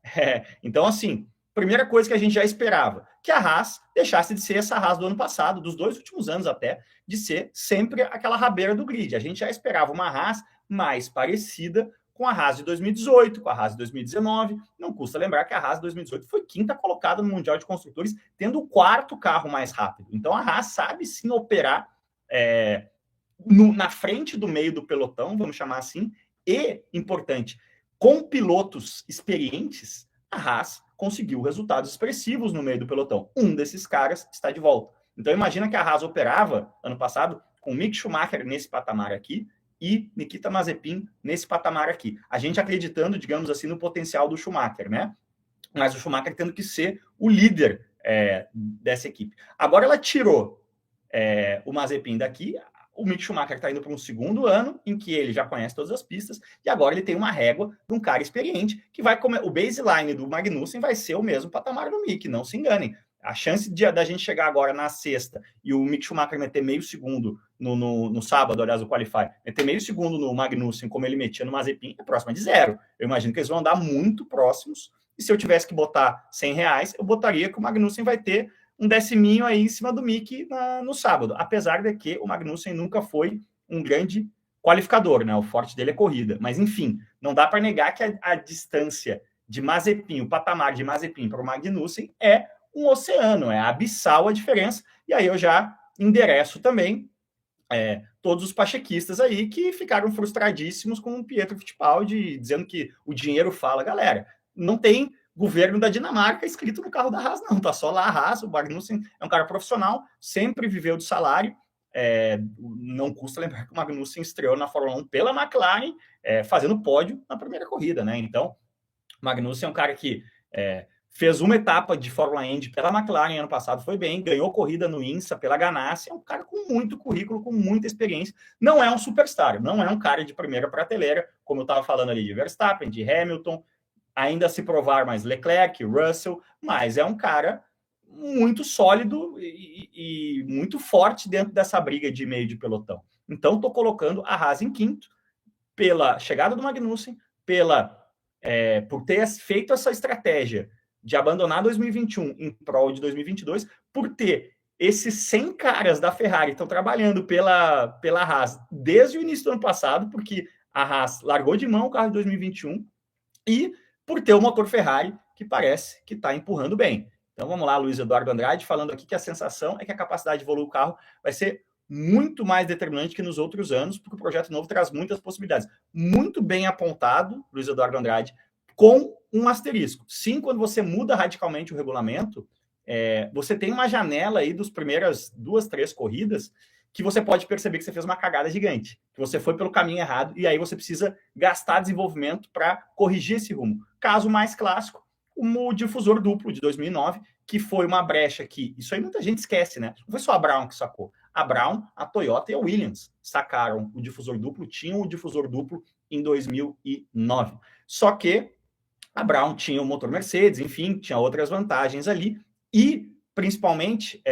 Então, assim, primeira coisa que a gente já esperava, que a Haas deixasse de ser essa Haas do ano passado, dos 2 últimos anos até, de ser sempre aquela rabeira do grid. A gente já esperava uma Haas mais parecida com a Haas de 2018, com a Haas de 2019. Não custa lembrar que a Haas de 2018 foi 5ª colocada no Mundial de Construtores, tendo o 4º carro mais rápido. Então a Haas sabe sim operar na frente do meio do pelotão, vamos chamar assim, e, importante, com pilotos experientes, a Haas conseguiu resultados expressivos no meio do pelotão. Um desses caras está de volta. Então imagina que a Haas operava, ano passado, com Mick Schumacher nesse patamar aqui, e Nikita Mazepin nesse patamar aqui. A gente acreditando, digamos assim, no potencial do Schumacher, né? Mas o Schumacher tendo que ser o líder dessa equipe. Agora ela tirou o Mazepin daqui, o Mick Schumacher está indo para um segundo ano em que ele já conhece todas as pistas, e agora ele tem uma régua de um cara experiente que vai comer. O baseline do Magnussen vai ser o mesmo patamar do Mick, não se enganem. A chance da gente chegar agora na sexta e o Mick Schumacher meter meio segundo no sábado, aliás, o Qualify, meter meio segundo no Magnussen, como ele metia no Mazepin, é próxima de 0. Eu imagino que eles vão andar muito próximos, e se eu tivesse que botar R$100, eu botaria que o Magnussen vai ter um deciminho aí em cima do Mick no sábado, apesar de que o Magnussen nunca foi um grande qualificador, né? O forte dele é corrida. Mas, enfim, não dá para negar que a distância de Mazepin, o patamar de Mazepin para o Magnussen é um oceano, é abissal a diferença. E aí eu já endereço também todos os pachequistas aí que ficaram frustradíssimos com o Pietro Fittipaldi, dizendo que o dinheiro fala. Galera, não tem governo da Dinamarca escrito no carro da Haas, não. Tá só lá a Haas. O Magnussen é um cara profissional, sempre viveu de salário. Não custa lembrar que o Magnussen estreou na Fórmula 1 pela McLaren, fazendo pódio na primeira corrida, né? Então, o Magnussen é um cara que fez uma etapa de Fórmula Indy pela McLaren ano passado, foi bem, ganhou corrida no INSA pela Ganassi, é um cara com muito currículo, com muita experiência. Não é um superstar, não é um cara de primeira prateleira, como eu estava falando ali de Verstappen, de Hamilton, ainda se provar mais Leclerc, Russell, mas é um cara muito sólido e muito forte dentro dessa briga de meio de pelotão. Então, estou colocando a Haas em quinto, pela chegada do Magnussen, por ter feito essa estratégia de abandonar 2021 em prol de 2022, por ter esses 100 caras da Ferrari que estão trabalhando pela Haas desde o início do ano passado, porque a Haas largou de mão o carro de 2021, e por ter o motor Ferrari que parece que está empurrando bem. Então vamos lá, Luiz Eduardo Andrade, falando aqui que a sensação é que a capacidade de evoluir o carro vai ser muito mais determinante que nos outros anos, porque o projeto novo traz muitas possibilidades. Muito bem apontado, Luiz Eduardo Andrade, com um asterisco. Sim, quando você muda radicalmente o regulamento, você tem uma janela aí dos primeiras 2, 3 corridas que você pode perceber que você fez uma cagada gigante, que você foi pelo caminho errado e aí você precisa gastar desenvolvimento para corrigir esse rumo. Caso mais clássico, o difusor duplo de 2009, que foi uma brecha que, isso aí muita gente esquece, né? Não foi só a Brown que sacou. A Brown, a Toyota e a Williams sacaram o difusor duplo, tinham o difusor duplo em 2009. Só que a Brown tinha o motor Mercedes, enfim, tinha outras vantagens ali, e principalmente,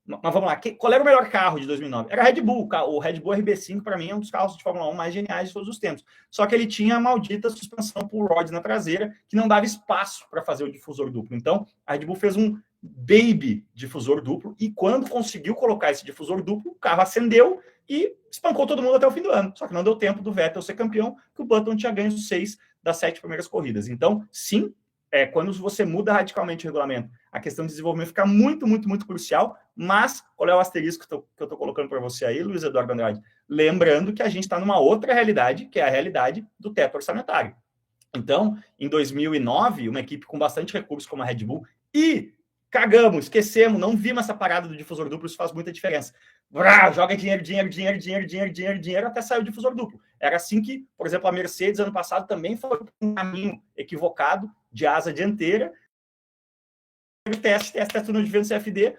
mas vamos lá, qual era o melhor carro de 2009? Era a Red Bull, o Red Bull RB5 para mim é um dos carros de Fórmula 1 mais geniais de todos os tempos, só que ele tinha a maldita suspensão pull rod na traseira, que não dava espaço para fazer o difusor duplo, então a Red Bull fez um baby difusor duplo, e quando conseguiu colocar esse difusor duplo, o carro acendeu e espancou todo mundo até o fim do ano, só que não deu tempo do Vettel ser campeão, que o Button tinha ganho 6 das 7 primeiras corridas. Então, sim, quando você muda radicalmente o regulamento, a questão de desenvolvimento fica muito, muito, muito crucial, mas qual é o asterisco que eu estou colocando para você aí, Luiz Eduardo Andrade? Lembrando que a gente está numa outra realidade, que é a realidade do teto orçamentário. Então, em 2009, uma equipe com bastante recursos como a Red Bull, e cagamos, esquecemos, não vimos essa parada do difusor duplo, isso faz muita diferença. Joga dinheiro, até sair o difusor duplo. Era assim que, por exemplo, a Mercedes, ano passado, também foi um caminho equivocado de asa dianteira. Teste no vento CFD,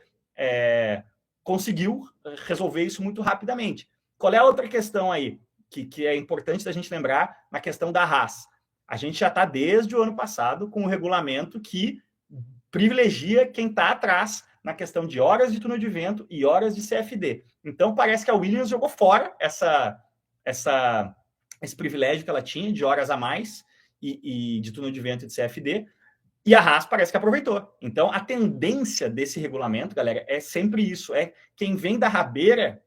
conseguiu resolver isso muito rapidamente. Qual é a outra questão aí, que é importante da gente lembrar na questão da Haas? A gente já está desde o ano passado com um regulamento que privilegia quem está atrás na questão de horas de túnel de vento e horas de CFD. Então, parece que a Williams jogou fora esse privilégio que ela tinha de horas a mais e de túnel de vento e de CFD, e a Haas parece que aproveitou. Então, a tendência desse regulamento, galera, é sempre isso. Quem vem da rabeira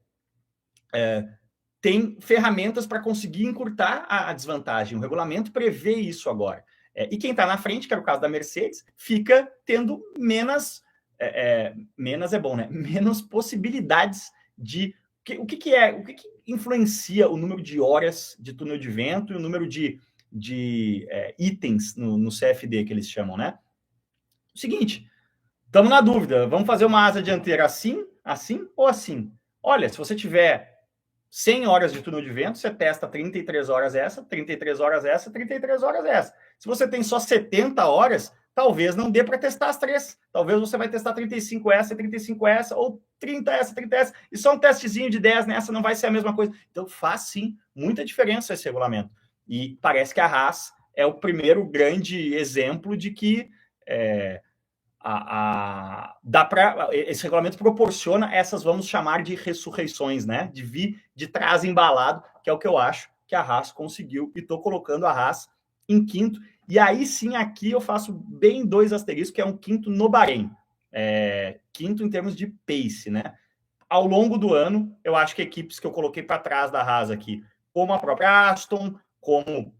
tem ferramentas para conseguir encurtar a desvantagem. O regulamento prevê isso agora. E quem está na frente, que era o caso da Mercedes, fica tendo menos é bom, né? Menos possibilidades de... O que influencia o número de horas de túnel de vento e o número de itens no CFD, que eles chamam, né? O seguinte, estamos na dúvida, vamos fazer uma asa dianteira assim ou assim? Olha, se você tiver 100 horas de túnel de vento, você testa 33 horas essa, 33 horas essa, 33 horas essa. Se você tem só 70 horas, talvez não dê para testar as 3. Talvez você vai testar 35 essa, 35 essa, ou 30 essa, 30 essa, e só um testezinho de 10 nessa não vai ser a mesma coisa. Então faz sim muita diferença esse regulamento. E parece que a Haas é o primeiro grande exemplo de que esse regulamento proporciona essas, vamos chamar de ressurreições, né? De vir de trás embalado, que é o que eu acho que a Haas conseguiu, e estou colocando a Haas em quinto. E aí sim, aqui eu faço bem 2 asteriscos, que é um quinto no Bahrein. Quinto em termos de pace, né? Ao longo do ano, eu acho que equipes que eu coloquei para trás da Haas aqui, como a própria Aston, como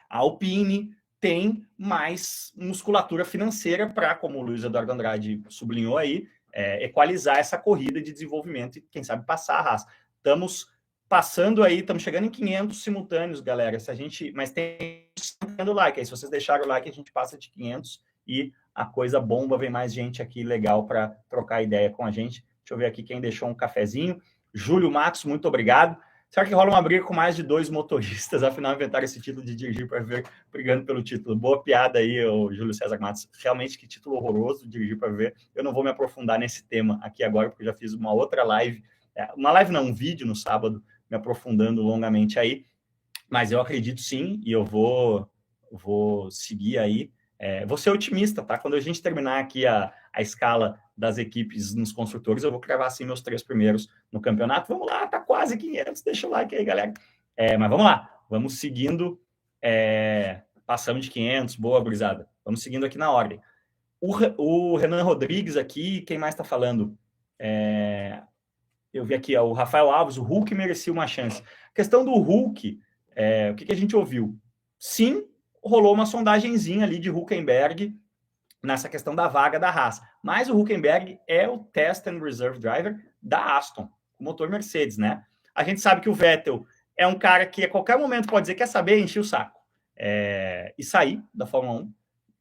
a Alpine, tem mais musculatura financeira para, como o Luiz Eduardo Andrade sublinhou aí, equalizar essa corrida de desenvolvimento e, quem sabe, passar a Haas. Estamos passando aí, estamos chegando em 500 simultâneos, galera. Mas tem like aí. Se vocês deixarem o like, a gente passa de 500 e a coisa bomba, vem mais gente aqui legal para trocar ideia com a gente. Deixa eu ver aqui quem deixou um cafezinho. Júlio Matos, muito obrigado. Será que rola uma briga com mais de 2 motoristas? Afinal, inventaram esse título de dirigir para ver, brigando pelo título. Boa piada aí, o Júlio César Matos. Realmente, que título horroroso, dirigir para ver. Eu não vou me aprofundar nesse tema aqui agora, porque eu já fiz uma outra live. Um vídeo no sábado, me aprofundando longamente aí. Mas eu acredito sim, e eu vou seguir aí. Vou ser otimista, tá? Quando a gente terminar aqui a escala das equipes nos construtores, eu vou cravar assim meus 3 primeiros no campeonato. Vamos lá, tá quase 500, deixa o like aí, galera. Mas vamos lá, vamos seguindo, passamos de 500, boa, gurizada. Vamos seguindo aqui na ordem. O Renan Rodrigues aqui, quem mais tá falando? Eu vi aqui, o Rafael Alves, o Hulk merecia uma chance. A questão do Hulk, o que a gente ouviu? Sim, rolou uma sondagenzinha ali de Hülkenberg nessa questão da vaga da Haas. Mas o Hülkenberg é o Test and Reserve Driver da Aston, o motor Mercedes, né? A gente sabe que o Vettel é um cara que a qualquer momento pode dizer, quer saber, encher o saco. e sair da Fórmula 1.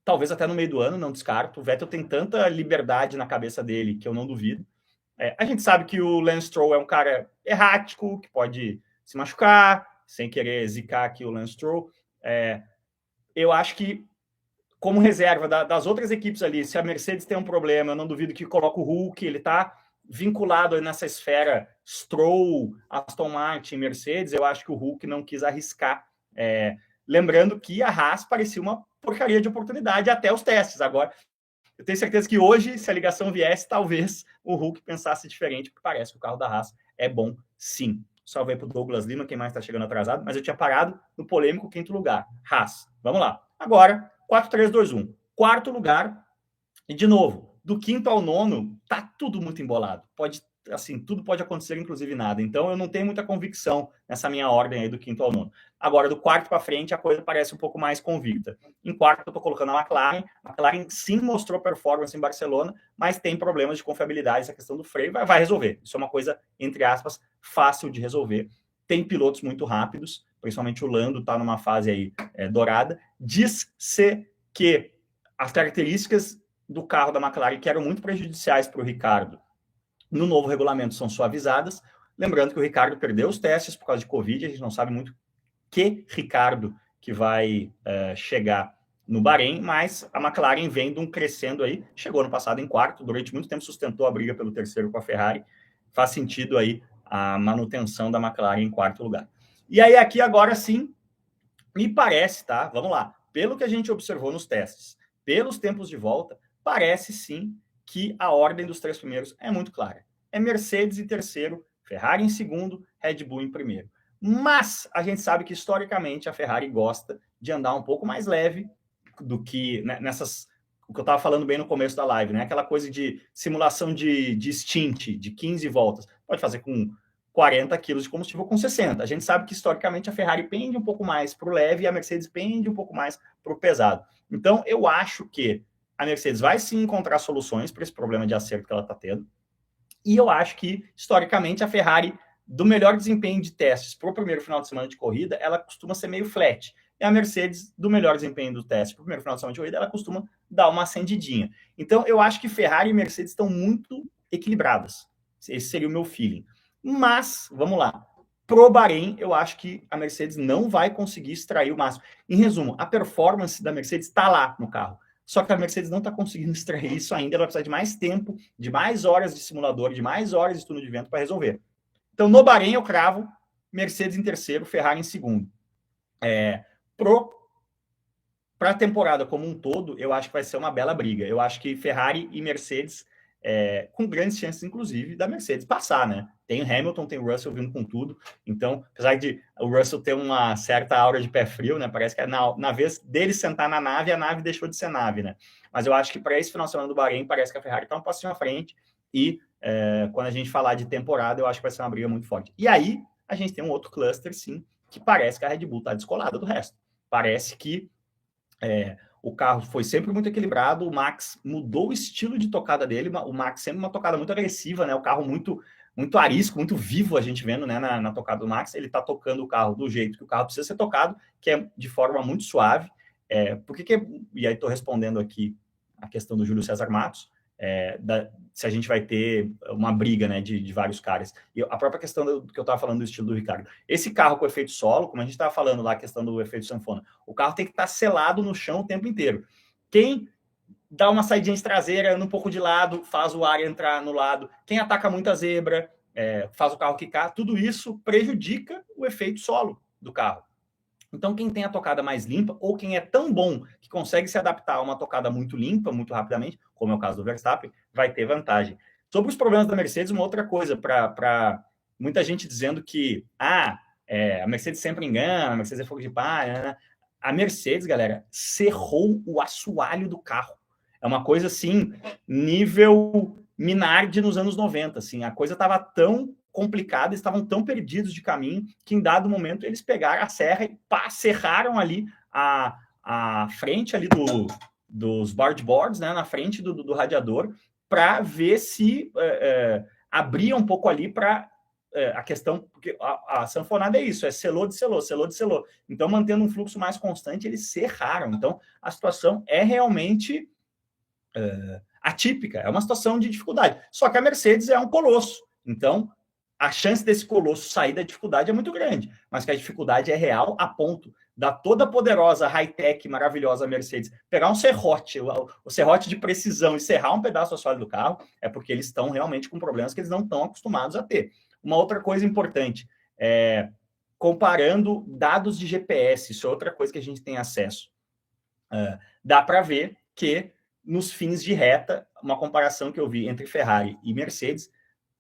Talvez até no meio do ano, não descarto. O Vettel tem tanta liberdade na cabeça dele que eu não duvido. A gente sabe que o Lance Stroll é um cara errático, que pode se machucar, sem querer zicar aqui o Lance Stroll. Eu acho que, como reserva das outras equipes ali, se a Mercedes tem um problema, eu não duvido que coloque o Hulk, ele está vinculado nessa esfera Stroll, Aston Martin, Mercedes. Eu acho que o Hulk não quis arriscar. Lembrando que a Haas parecia uma porcaria de oportunidade até os testes. Agora, eu tenho certeza que hoje, se a ligação viesse, talvez o Hulk pensasse diferente, porque parece que o carro da Haas é bom, sim. Salve aí para o Douglas Lima, quem mais está chegando atrasado, mas eu tinha parado no polêmico 5º lugar. Haas. Vamos lá. Agora, 4-3-2-1. 4º lugar, e de novo, do 5º ao 9º, tá tudo muito embolado. Tudo pode acontecer, inclusive nada. Então, eu não tenho muita convicção nessa minha ordem aí do 5º ao 9º. Agora, do 4º para frente, a coisa parece um pouco mais convicta. Em 4º, eu estou colocando a McLaren. A McLaren sim mostrou performance em Barcelona, mas tem problemas de confiabilidade, essa questão do freio vai resolver. Isso é uma coisa, entre aspas, fácil de resolver. Tem pilotos muito rápidos, principalmente o Lando está numa fase aí dourada. Diz-se que as características do carro da McLaren, que eram muito prejudiciais para o Ricardo, no novo regulamento são suavizadas. Lembrando que o Ricardo perdeu os testes por causa de Covid, a gente não sabe muito que Ricardo que vai chegar no Bahrein, mas a McLaren vem de um crescendo aí, chegou no passado em 4º, durante muito tempo sustentou a briga pelo 3º com a Ferrari, faz sentido aí a manutenção da McLaren em 4º lugar. E aí aqui agora sim, me parece, tá? Vamos lá, pelo que a gente observou nos testes, pelos tempos de volta, parece sim que a ordem dos 3 primeiros é muito clara. É Mercedes em 3º, Ferrari em 2º, Red Bull em 1º. Mas a gente sabe que, historicamente, a Ferrari gosta de andar um pouco mais leve do que nessas... O que eu estava falando bem no começo da live, né? Aquela coisa de simulação de stint, de 15 voltas. Pode fazer com 40 quilos de combustível com 60. A gente sabe que, historicamente, a Ferrari pende um pouco mais para o leve e a Mercedes pende um pouco mais para o pesado. Então, eu acho que a Mercedes vai sim encontrar soluções para esse problema de acerto que ela está tendo. E eu acho que, historicamente, a Ferrari, do melhor desempenho de testes para o primeiro final de semana de corrida, ela costuma ser meio flat. E a Mercedes, do melhor desempenho do teste para o primeiro final de semana de corrida, ela costuma dar uma acendidinha. Então, eu acho que Ferrari e Mercedes estão muito equilibradas. Esse seria o meu feeling. Mas, vamos lá. Pro Bahrein, eu acho que a Mercedes não vai conseguir extrair o máximo. Em resumo, a performance da Mercedes está lá no carro. Só que a Mercedes não está conseguindo extrair isso ainda. Ela vai precisar de mais tempo, de mais horas de simulador, de mais horas de túnel de vento para resolver. Então, no Bahrein, eu cravo Mercedes em 3º, Ferrari em 2º. Para a temporada como um todo, eu acho que vai ser uma bela briga. Eu acho que Ferrari e Mercedes, com grandes chances, inclusive, da Mercedes passar, né? Tem o Hamilton, tem o Russell vindo com tudo. Então, apesar de o Russell ter uma certa aura de pé frio, né? Parece que na vez dele sentar na nave, a nave deixou de ser nave, né? Mas eu acho que para esse final de semana do Bahrein, parece que a Ferrari está um passinho à frente. E quando a gente falar de temporada, eu acho que vai ser uma briga muito forte. E aí, a gente tem um outro cluster, sim, que parece que a Red Bull está descolada do resto. Parece que o carro foi sempre muito equilibrado, o Max mudou o estilo de tocada dele, o Max sempre uma tocada muito agressiva, né? O carro muito arisco, muito vivo, a gente vendo, né, na tocada do Max. Ele está tocando o carro do jeito que o carro precisa ser tocado, que é de forma muito suave. E aí estou respondendo aqui a questão do Júlio César Matos, se a gente vai ter uma briga, né, de vários caras. E a própria questão do que eu estava falando do estilo do Ricardo. Esse carro com efeito solo, como a gente estava falando lá, a questão do efeito sanfona, o carro tem que estar selado no chão o tempo inteiro. Quem dá uma saidinha de traseira, anda um pouco de lado, faz o ar entrar no lado. Quem ataca muito a zebra, faz o carro quicar, tudo isso prejudica o efeito solo do carro. Então, quem tem a tocada mais limpa, ou quem é tão bom que consegue se adaptar a uma tocada muito limpa, muito rapidamente, como é o caso do Verstappen, vai ter vantagem. Sobre os problemas da Mercedes, uma outra coisa, para muita gente dizendo que a Mercedes sempre engana, a Mercedes é fogo de palha, né? A Mercedes, galera, cerrou o assoalho do carro. É uma coisa assim, nível Minardi nos anos 90. Assim, a coisa estava tão complicada, estavam tão perdidos de caminho, que em dado momento eles pegaram a serra e serraram ali a frente ali dos bargeboards, né, na frente do radiador, para ver se abria um pouco ali para a questão, porque a sanfonada é isso, é selou de selou, selou de selou. Então, mantendo um fluxo mais constante, eles serraram. Então, a situação é realmente atípica, é uma situação de dificuldade. Só que a Mercedes é um colosso. Então, a chance desse colosso sair da dificuldade é muito grande, mas que a dificuldade é real a ponto da toda poderosa, high-tech, maravilhosa Mercedes pegar um serrote, o serrote de precisão e serrar um pedaço do assoalho do carro, é porque eles estão realmente com problemas que eles não estão acostumados a ter. Uma outra coisa importante, comparando dados de GPS, isso é outra coisa que a gente tem acesso. Dá para ver que nos fins de reta, uma comparação que eu vi entre Ferrari e Mercedes,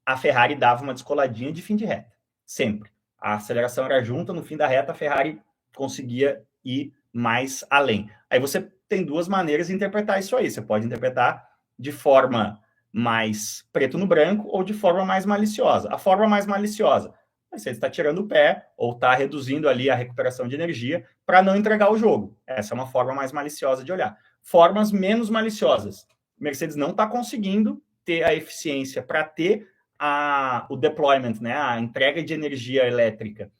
a Ferrari dava uma descoladinha de fim de reta, sempre. A aceleração era junta, no fim da reta a Ferrari conseguia ir mais além. Aí você tem duas maneiras de interpretar isso aí. Você pode interpretar de forma mais preto no branco ou de forma mais maliciosa. A forma mais maliciosa, você está tirando o pé ou está reduzindo ali a recuperação de energia para não entregar o jogo. Essa é uma forma mais maliciosa de olhar. Formas menos maliciosas. Mercedes não está conseguindo ter a eficiência para ter o deployment, né, a entrega de energia elétrica,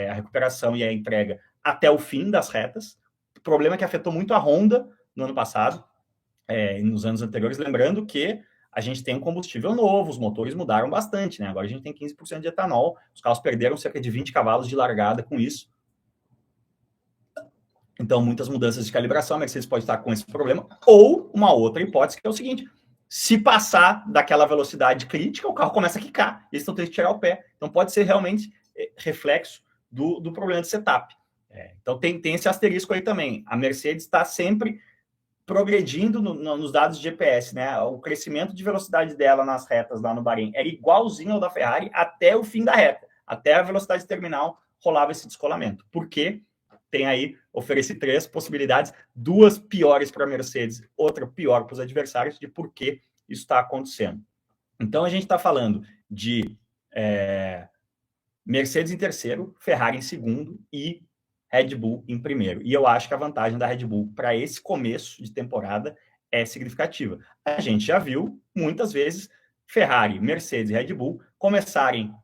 a recuperação e a entrega até o fim das retas. O problema é que afetou muito a Honda no ano passado, nos anos anteriores, lembrando que a gente tem um combustível novo, os motores mudaram bastante, né? Agora a gente tem 15% de etanol, os carros perderam cerca de 20 cavalos de largada com isso. Então, muitas mudanças de calibração, a Mercedes pode estar com esse problema. Ou uma outra hipótese, que é o seguinte: se passar daquela velocidade crítica, o carro começa a quicar, eles estão tendo que tirar o pé. Então, pode ser realmente reflexo do problema de setup. Então, tem esse asterisco aí também. A Mercedes está sempre progredindo nos dados de GPS, né? O crescimento de velocidade dela nas retas lá no Bahrein era igualzinho ao da Ferrari até o fim da reta. Até a velocidade terminal rolava esse descolamento. Por quê? Tem aí, ofereci 3 possibilidades, 2 piores para a Mercedes, outra pior para os adversários, de por que isso está acontecendo. Então, a gente está falando de Mercedes em terceiro, Ferrari em segundo e Red Bull em primeiro. E eu acho que a vantagem da Red Bull para esse começo de temporada é significativa. A gente já viu, muitas vezes, Ferrari, Mercedes e Red Bull começarem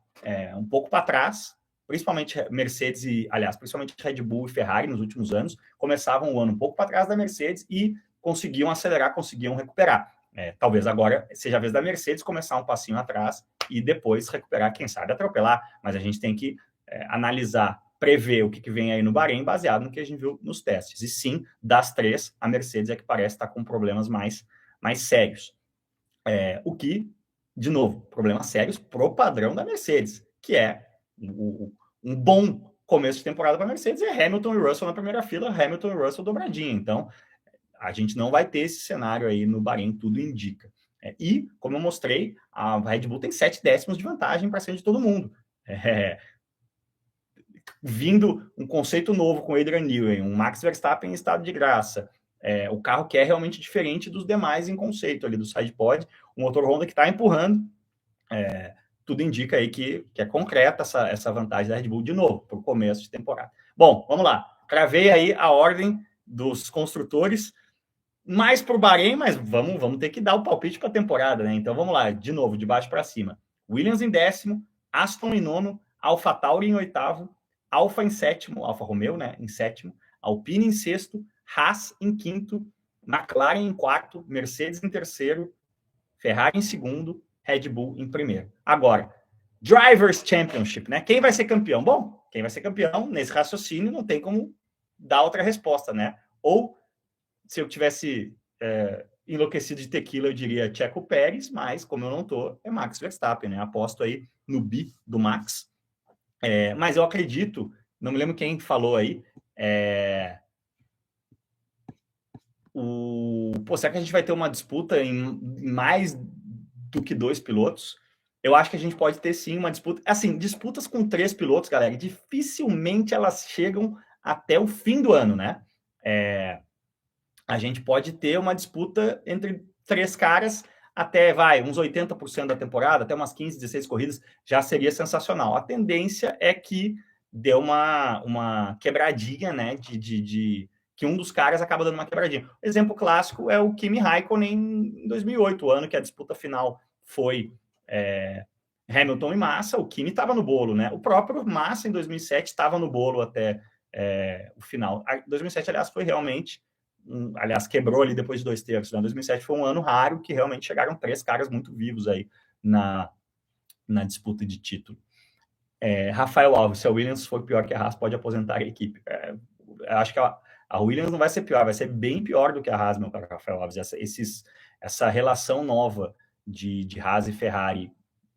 um pouco para trás, principalmente Mercedes principalmente Red Bull e Ferrari nos últimos anos, começavam o ano um pouco para trás da Mercedes e conseguiam acelerar, conseguiam recuperar. Talvez agora seja a vez da Mercedes começar um passinho atrás e depois recuperar, quem sabe atropelar, mas a gente tem que analisar, prever o que vem aí no Bahrein baseado no que a gente viu nos testes. E sim, das 3, a Mercedes é que parece estar com problemas mais sérios. O que, de novo, problemas sérios pro padrão da Mercedes, que é um bom começo de temporada para a Mercedes, é Hamilton e Russell na primeira fila, Hamilton e Russell dobradinha. Então, a gente não vai ter esse cenário aí no Bahrein, tudo indica. E, como eu mostrei, a Red Bull tem 7 décimos de vantagem para cima de todo mundo. Vindo um conceito novo com o Adrian Newey, um Max Verstappen em estado de graça, o carro que é realmente diferente dos demais em conceito ali do sidepod, o motor Honda que está empurrando, tudo indica aí que é concreta essa vantagem da Red Bull de novo, para o começo de temporada. Bom, vamos lá. Cravei aí a ordem dos construtores, mais para o Bahrein, mas vamos ter que dar o palpite para a temporada, né? Então vamos lá, de novo, de baixo para cima. Williams em 10º, Aston em 9º, AlphaTauri em 8º, Alfa em 7º, Alfa Romeo, né, em 7º, Alpine em 6º, Haas em 5º, McLaren em 4º, Mercedes em 3º, Ferrari em 2º, Red Bull em 1º. Agora, Drivers' Championship, né? Quem vai ser campeão? Bom, quem vai ser campeão nesse raciocínio não tem como dar outra resposta, né? Ou, se eu tivesse enlouquecido de tequila, eu diria Checo Pérez, mas como eu não tô, é Max Verstappen, né? Aposto aí no bi do Max. Mas eu acredito, não me lembro quem falou aí, será que a gente vai ter uma disputa em mais do que 2 pilotos? Eu acho que a gente pode ter sim uma disputa. Assim, disputas com 3 pilotos, galera, dificilmente elas chegam até o fim do ano, né? A gente pode ter uma disputa entre 3 caras até, uns 80% da temporada, até umas 15, 16 corridas, já seria sensacional. A tendência é que dê uma quebradinha, né, que um dos caras acaba dando uma quebradinha. O exemplo clássico é o Kimi Raikkonen em 2008, o ano que a disputa final foi Hamilton e Massa, o Kimi estava no bolo, né? O próprio Massa, em 2007, estava no bolo até o final. 2007, aliás, foi realmente... aliás, quebrou ali depois de 2 terços. Né? 2007 foi um ano raro que realmente chegaram 3 caras muito vivos aí na disputa de título. Rafael Alves, se a Williams for pior que a Haas, pode aposentar a equipe. Acho que a Williams não vai ser pior, vai ser bem pior do que a Haas, meu caro Rafael Alves. Essa relação nova de Haas e Ferrari,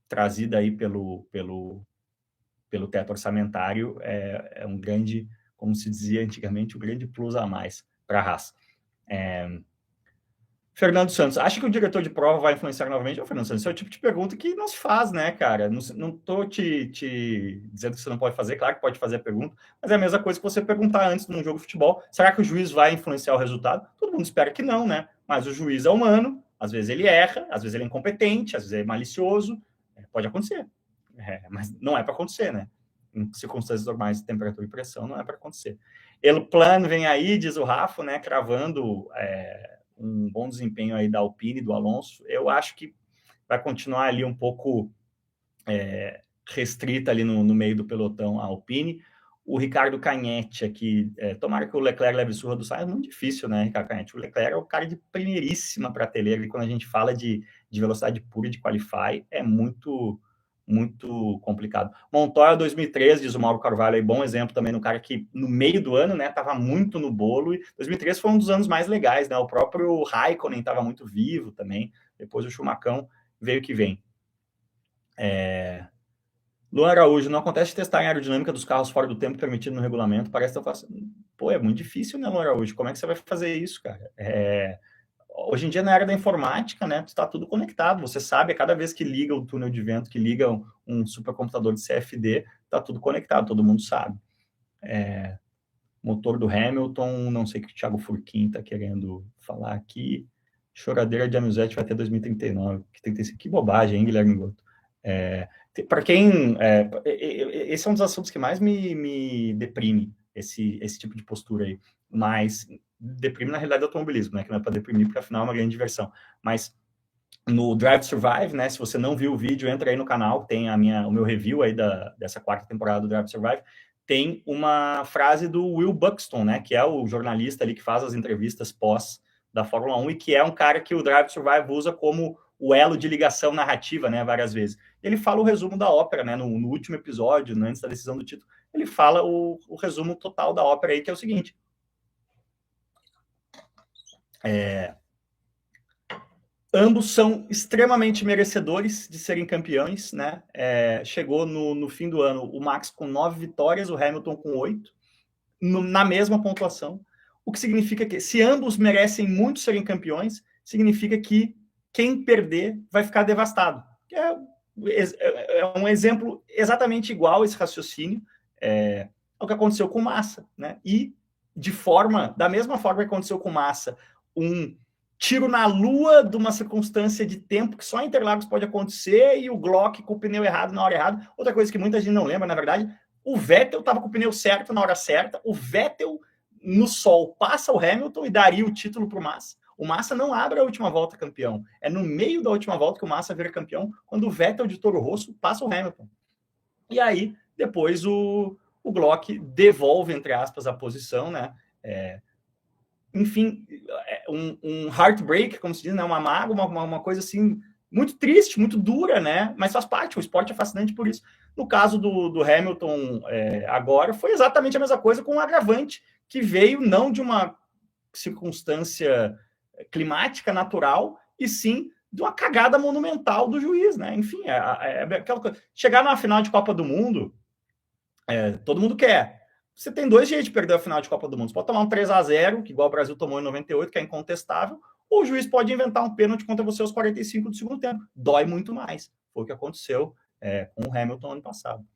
trazida aí pelo teto orçamentário, é um grande, como se dizia antigamente, um grande plus a mais para a Haas. Fernando Santos, acha que o diretor de prova vai influenciar novamente? Fernando Santos, esse é o tipo de pergunta que não se faz, né, cara? Não estou te dizendo que você não pode fazer, claro que pode fazer a pergunta, mas é a mesma coisa que você perguntar antes num jogo de futebol, será que o juiz vai influenciar o resultado? Todo mundo espera que não, né? Mas o juiz é humano, às vezes ele erra, às vezes ele é incompetente, às vezes ele é malicioso, pode acontecer. Mas não é para acontecer, né? Em circunstâncias normais de temperatura e pressão, não é para acontecer. El plano vem aí, diz o Rafa, né, cravando um bom desempenho aí da Alpine, do Alonso. Eu acho que vai continuar ali um pouco restrita ali no meio do pelotão a Alpine. O Ricardo Canhete aqui, tomara que o Leclerc leve surra do Sainz, é muito difícil, né, Ricardo Canhete? O Leclerc é o cara de primeiríssima prateleira, e quando a gente fala de velocidade pura de qualify, é muito complicado. Montoya 2013, diz o Mauro Carvalho, é bom exemplo também no cara que no meio do ano, né, estava muito no bolo, e 2013 foi um dos anos mais legais, né, o próprio Raikkonen estava muito vivo também, depois o Schumachão veio que vem. Luan Araújo, não acontece de testar em aerodinâmica dos carros fora do tempo permitido no regulamento, parece que é muito difícil, né, Luan Araújo, como é que você vai fazer isso, cara? Hoje em dia, na área da informática, né, está tudo conectado. Você sabe, a cada vez que liga o túnel de vento, que liga um supercomputador de CFD, está tudo conectado, todo mundo sabe. Motor do Hamilton, não sei o que o Thiago Furquim está querendo falar aqui. Choradeira de Amizete vai até 2039. Que bobagem, hein, Guilherme Goto? Para quem... esse é um dos assuntos que mais me deprime, esse tipo de postura aí. Mas deprime na realidade do automobilismo, né? Que não é para deprimir, porque afinal é uma grande diversão. Mas no Drive to Survive, né? Se você não viu o vídeo, entra aí no canal, tem o meu review aí dessa 4ª temporada do Drive to Survive. Tem uma frase do Will Buxton, né? Que é o jornalista ali que faz as entrevistas pós da Fórmula 1 e que é um cara que o Drive to Survive usa como o elo de ligação narrativa, né? Várias vezes. Ele fala o resumo da ópera, né? No último episódio, né, antes da decisão do título, ele fala o resumo total da ópera aí, que é o seguinte. Ambos são extremamente merecedores de serem campeões, né? Chegou no fim do ano o Max com 9 vitórias, o Hamilton com 8, na mesma pontuação. O que significa que, se ambos merecem muito serem campeões, significa que quem perder vai ficar devastado. É um exemplo exatamente igual esse raciocínio ao que aconteceu com Massa, né? E da mesma forma que aconteceu com Massa, um tiro na lua de uma circunstância de tempo que só em Interlagos pode acontecer e o Glock com o pneu errado na hora errada. Outra coisa que muita gente não lembra, na verdade, o Vettel estava com o pneu certo na hora certa, o Vettel no sol passa o Hamilton e daria o título para o Massa. O Massa não abre a última volta campeão. É no meio da última volta que o Massa vira campeão, quando o Vettel de Toro Rosso passa o Hamilton. E aí, depois o Glock devolve, entre aspas, a posição, né? Enfim, um heartbreak, como se diz, né? Uma mágoa, uma coisa assim, muito triste, muito dura, né? Mas faz parte, o esporte é fascinante por isso. No caso do Hamilton, agora, foi exatamente a mesma coisa com um agravante que veio não de uma circunstância climática natural, e sim de uma cagada monumental do juiz, né? Enfim, aquela coisa. Chegar na final de Copa do Mundo, todo mundo quer. Você tem 2 jeitos de perder a final de Copa do Mundo. Você pode tomar um 3-0, que igual o Brasil tomou em 98, que é incontestável, ou o juiz pode inventar um pênalti contra você aos 45 do segundo tempo. Dói muito mais. Foi o que aconteceu com o Hamilton ano passado.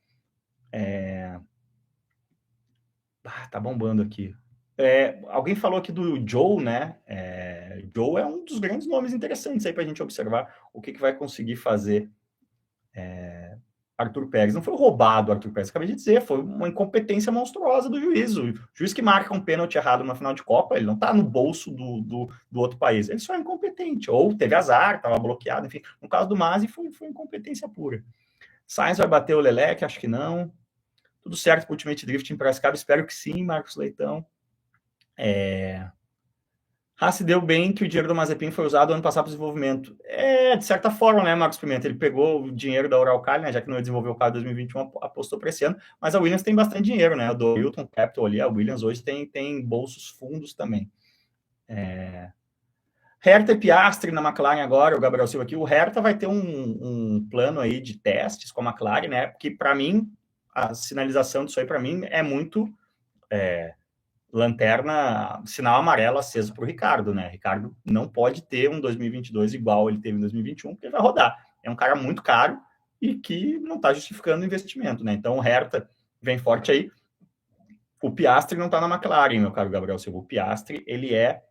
Tá bombando aqui. Alguém falou aqui do Joe, né? Joe é um dos grandes nomes interessantes aí para a gente observar o que vai conseguir fazer Arthur Pérez. Não foi roubado Arthur Pérez, acabei de dizer, foi uma incompetência monstruosa do juiz. O juiz que marca um pênalti errado na final de Copa, ele não está no bolso do outro país, ele só é incompetente, ou teve azar, estava bloqueado, enfim. No caso do Masi, foi incompetência pura. Sainz vai bater o Leclerc? Acho que não. Tudo certo para o Ultimate Drift em Piracicaba? Espero que sim, Marcos Leitão. Haas deu bem que o dinheiro do Mazepin foi usado ano passado para desenvolvimento. De certa forma, né, Marcos Pimenta? Ele pegou o dinheiro da Uralkali, né, já que não desenvolveu o carro em 2021, apostou para esse ano, mas a Williams tem bastante dinheiro, né? Do Hilton Capital ali, a Williams hoje tem bolsos fundos também. Hertha e Piastri na McLaren agora, o Gabriel Silva aqui. O Hertha vai ter um plano aí de testes com a McLaren, né? Porque, para mim, a sinalização disso aí, para mim, é muito lanterna, sinal amarelo aceso para o Ricardo, né? Ricardo não pode ter um 2022 igual ele teve em 2021, porque ele vai rodar. É um cara muito caro e que não está justificando o investimento, né? Então, o Hertha vem forte aí. O Piastri não está na McLaren, meu caro Gabriel Silva. O Piastri, ele é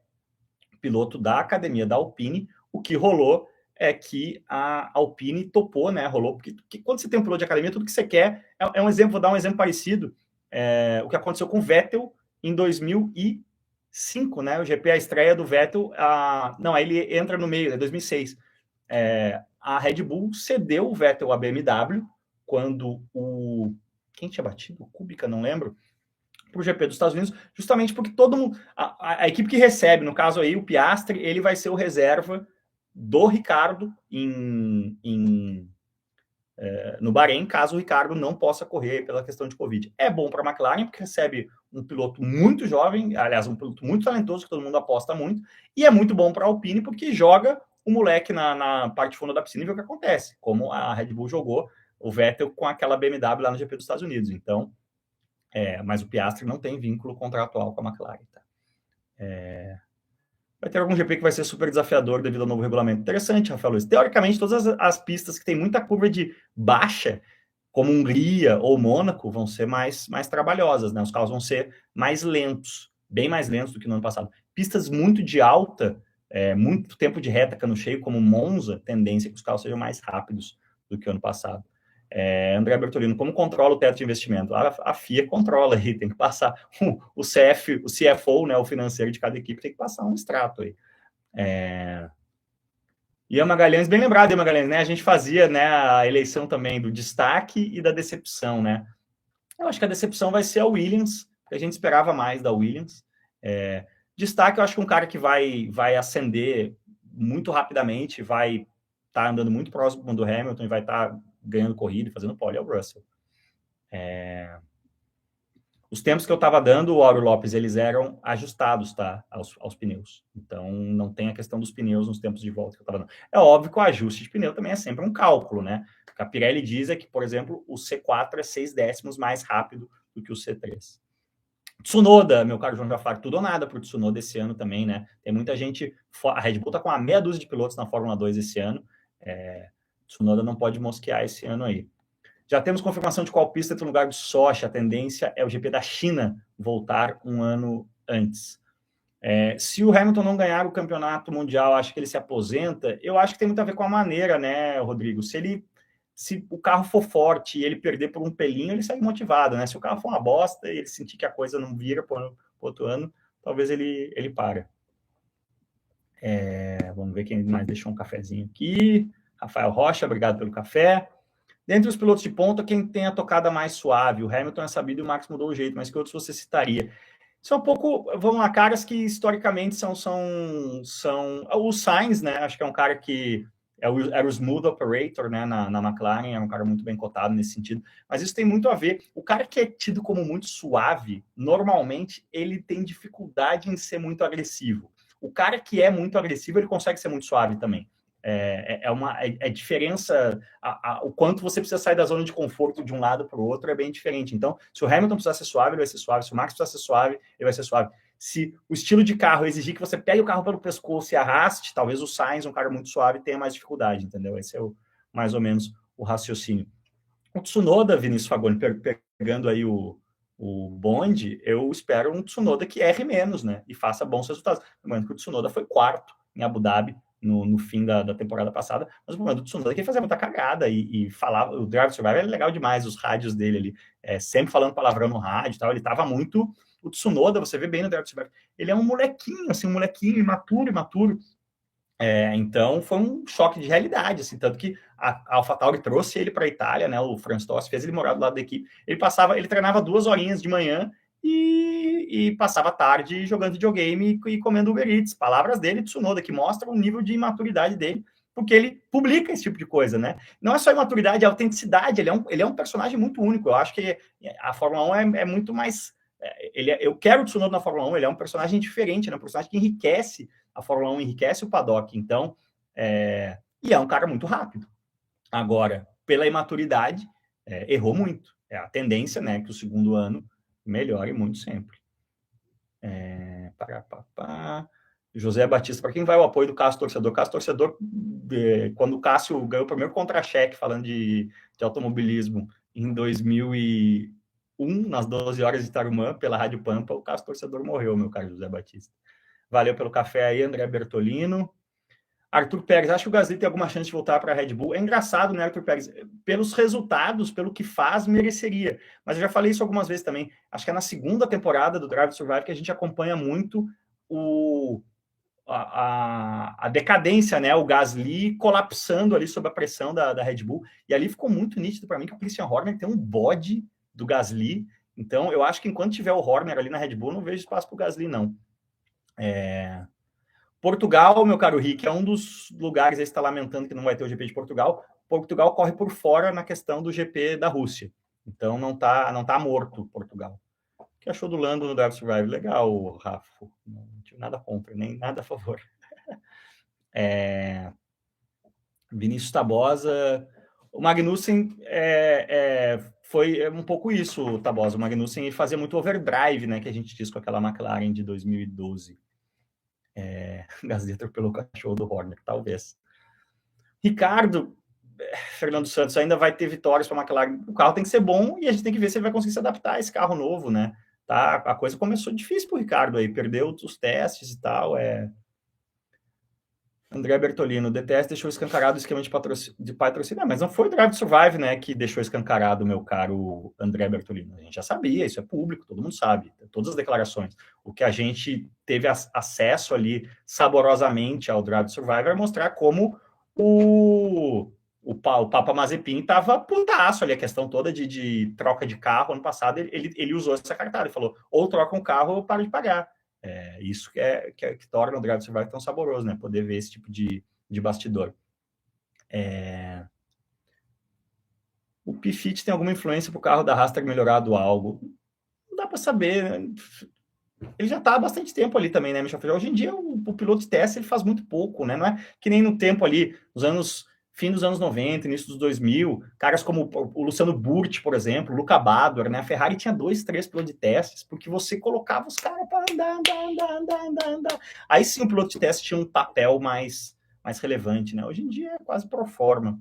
piloto da academia da Alpine. O que rolou é que a Alpine topou, né? Rolou, porque quando você tem um piloto de academia, tudo que você quer é um exemplo, vou dar um exemplo parecido. O que aconteceu com o Vettel em 2005, né? O GP, a estreia do Vettel, não, aí ele entra no meio, é 2006. A Red Bull cedeu o Vettel à BMW quando quem tinha batido? O Kubica, não lembro. Para o GP dos Estados Unidos, justamente porque todo mundo, a equipe que recebe, no caso aí, o Piastri, ele vai ser o reserva do Ricardo no Bahrein, caso o Ricardo não possa correr pela questão de Covid. É bom para a McLaren, porque recebe um piloto muito jovem, aliás, um piloto muito talentoso, que todo mundo aposta muito, e é muito bom para a Alpine, porque joga o moleque na parte funda da piscina e vê o que acontece, como a Red Bull jogou o Vettel com aquela BMW lá no GP dos Estados Unidos. Então, mas o Piastri não tem vínculo contratual com a McLaren. Tá? Vai ter algum GP que vai ser super desafiador devido ao novo regulamento. Interessante, Rafael Luiz. Teoricamente, todas as pistas que tem muita curva de baixa, como Hungria ou Mônaco, vão ser mais trabalhosas, né? Os carros vão ser mais lentos, bem mais lentos do que no ano passado. Pistas muito de alta, muito tempo de reta cano cheio, como Monza, tendência que os carros sejam mais rápidos do que o ano passado. André Bertolino, como controla o teto de investimento? A FIA controla aí, tem que passar o CFO, né, o financeiro de cada equipe, tem que passar um extrato aí. Ian Magalhães, bem lembrado, Ian Magalhães, né? A gente fazia, né, a eleição também do destaque e da decepção, né? Eu acho que a decepção vai ser a Williams, porque a gente esperava mais da Williams. Destaque, eu acho que um cara que vai ascender muito rapidamente, vai estar andando muito próximo do Hamilton e vai estar ganhando corrida e fazendo pole é o Russell. Os tempos que eu estava dando, o Áureo Lopes, eles eram ajustados, tá? Aos pneus. Então, não tem a questão dos pneus nos tempos de volta que eu estava dando. É óbvio que o ajuste de pneu também é sempre um cálculo, né? O que a Pirelli diz é que, por exemplo, o C4 é 6 décimos mais rápido do que o C3. Tsunoda, meu caro João Jafar, tudo ou nada para o Tsunoda esse ano também, né? Tem muita gente... A Red Bull está com uma meia dúzia de pilotos na Fórmula 2 esse ano. Tsunoda não pode mosquear esse ano aí. Já temos confirmação de qual pista tem lugar de Sochi. A tendência é o GP da China voltar um ano antes. Se o Hamilton não ganhar o campeonato mundial, acho que ele se aposenta. Eu acho que tem muito a ver com a maneira, né, Rodrigo? Se o carro for forte e ele perder por um pelinho, ele sai motivado, né? Se o carro for uma bosta e ele sentir que a coisa não vira para o outro ano, talvez ele para. Vamos ver quem mais deixou um cafezinho aqui. Rafael Rocha, obrigado pelo café. Dentre os pilotos de ponta, quem tem a tocada mais suave? O Hamilton é sabido e o Max mudou o jeito, mas que outros você citaria? São um pouco, vamos lá, caras que historicamente são o Sainz, né? Acho que é um cara que era o smooth operator, né? Na McLaren, é um cara muito bem cotado nesse sentido. Mas isso tem muito a ver. O cara que é tido como muito suave, normalmente, ele tem dificuldade em ser muito agressivo. O cara que é muito agressivo, ele consegue ser muito suave também. Diferença, o quanto você precisa sair da zona de conforto de um lado para o outro é bem diferente. Então, se o Hamilton precisar ser suave, ele vai ser suave. Se o Max precisar ser suave, ele vai ser suave. Se o estilo de carro exigir que você pegue o carro pelo pescoço e arraste, talvez o Sainz, um cara muito suave, tenha mais dificuldade, entendeu? Esse é mais ou menos o raciocínio. O Tsunoda, Vinícius Fagoni, pegando aí o bonde, eu espero um Tsunoda que erre menos, né? E faça bons resultados. Lembrando que o Tsunoda foi quarto em Abu Dhabi, no fim da temporada passada, mas o problema do Tsunoda é que ele fazia muita cagada e falava, o Drive to Survive é legal demais, os rádios dele ali, sempre falando palavrão no rádio e tal, ele tava muito, o Tsunoda, você vê bem no Drive to Survive, ele é um molequinho, assim, um molequinho imaturo, Então, foi um choque de realidade, assim, tanto que a AlphaTauri trouxe ele para a Itália, né? O Franz Tost fez ele morar do lado da equipe. Ele treinava 2 horinhas de manhã e passava a tarde jogando videogame e comendo Uber Eats. Palavras dele, Tsunoda, que mostram o nível de imaturidade dele, porque ele publica esse tipo de coisa, né? Não é só imaturidade, é autenticidade. Ele é um personagem muito único. Eu acho que a Fórmula 1 é muito mais... eu quero o Tsunoda na Fórmula 1, ele é um personagem diferente, né? Um personagem que enriquece a Fórmula 1, enriquece o paddock. Então, e é um cara muito rápido. Agora, pela imaturidade, errou muito. É a tendência, né, que o segundo ano melhore muito sempre. José Batista, para quem vai o apoio do Cássio Torcedor? Cássio Torcedor, quando o Cássio ganhou o primeiro contra-cheque falando de automobilismo em 2001, nas 12 horas de Tarumã, pela Rádio Pampa, o Cássio Torcedor morreu, meu caro José Batista. Valeu pelo café aí, André Bertolino. Arthur Pérez, acho que o Gasly tem alguma chance de voltar para a Red Bull. É engraçado, né, Arthur Pérez? Pelos resultados, pelo que faz, mereceria. Mas eu já falei isso algumas vezes também. Acho que é na segunda temporada do Drive to Survive que a gente acompanha muito a decadência, né? O Gasly colapsando ali sob a pressão da Red Bull. E ali ficou muito nítido para mim que o Christian Horner tem um bode do Gasly. Então, eu acho que enquanto tiver o Horner ali na Red Bull, não vejo espaço para o Gasly, não. Portugal, meu caro Rick, é um dos lugares, aí está lamentando que não vai ter o GP de Portugal. Portugal corre por fora na questão do GP da Rússia. Então não tá morto Portugal. O que achou do Lando no Drive Survive? Legal, Rafa. Não tive nada contra, nem nada a favor. Vinícius Tabosa. O Magnussen foi um pouco isso, Tabosa. O Magnussen fazia muito overdrive, né? Que a gente diz com aquela McLaren de 2012. Gasly atropelou o cachorro do Horner, talvez. Ricardo, Fernando Santos ainda vai ter vitórias para a McLaren. O carro tem que ser bom e a gente tem que ver se ele vai conseguir se adaptar a esse carro novo, né? Tá? A coisa começou difícil para o Ricardo aí, perdeu os testes e tal. André Bertolino, DTS deixou escancarado o esquema de patrocínio, mas não foi o Drive to Survive, né, que deixou escancarado, meu caro André Bertolino. A gente já sabia, isso é público, todo mundo sabe, todas as declarações. O que a gente teve acesso ali saborosamente ao Drive to Survive é mostrar como o Papa Mazepin estava putaço ali, a questão toda de troca de carro. Ano passado ele usou essa cartada, ele falou, ou troca um carro ou paro de pagar. Isso que torna o Drive to Survive tão saboroso, né? Poder ver esse tipo de bastidor. O P-Fit tem alguma influência para o carro da Haas ter melhorado algo? Não dá para saber, né? Ele já está há bastante tempo ali também, né, Michel? Hoje em dia, o piloto de teste ele faz muito pouco, né? Não é que nem no tempo ali, fim dos anos 90, início dos 2000, caras como o Luciano Burti, por exemplo, o Luca Badoer, né? A Ferrari tinha 2, 3 pilotos de testes, porque você colocava os caras para andar. Aí sim o piloto de teste tinha um papel mais relevante, né? Hoje em dia é quase pro forma.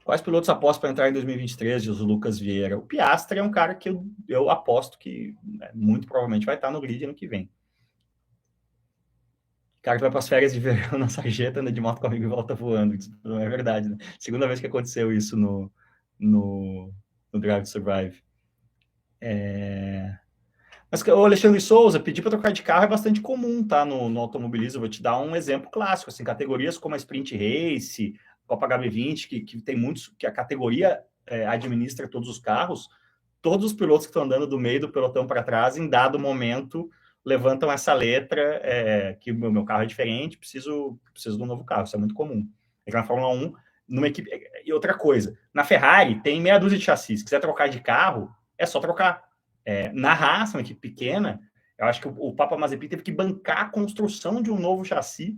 Quais pilotos apostam para entrar em 2023, diz o Lucas Vieira? O Piastri é um cara que eu aposto que muito provavelmente vai estar no grid ano que vem. O cara que vai para as férias de verão na sarjeta, anda de moto comigo e volta voando. Isso não é verdade, né? Segunda vez que aconteceu isso no Drive to Survive. Mas o Alexandre Souza, pedir para trocar de carro é bastante comum, tá? No automobilismo. Eu vou te dar um exemplo clássico, assim, categorias como a Sprint Race, Copa HB20, que tem muitos, que a categoria administra todos os carros, todos os pilotos que estão andando do meio do pelotão para trás, em dado momento, levantam essa letra, que o meu carro é diferente, preciso de um novo carro. Isso é muito comum. Na Fórmula 1, numa equipe... E outra coisa, na Ferrari tem meia dúzia de chassis. Se quiser trocar de carro, é só trocar. Na Haas, uma equipe pequena, eu acho que o Papa Mazepin teve que bancar a construção de um novo chassi,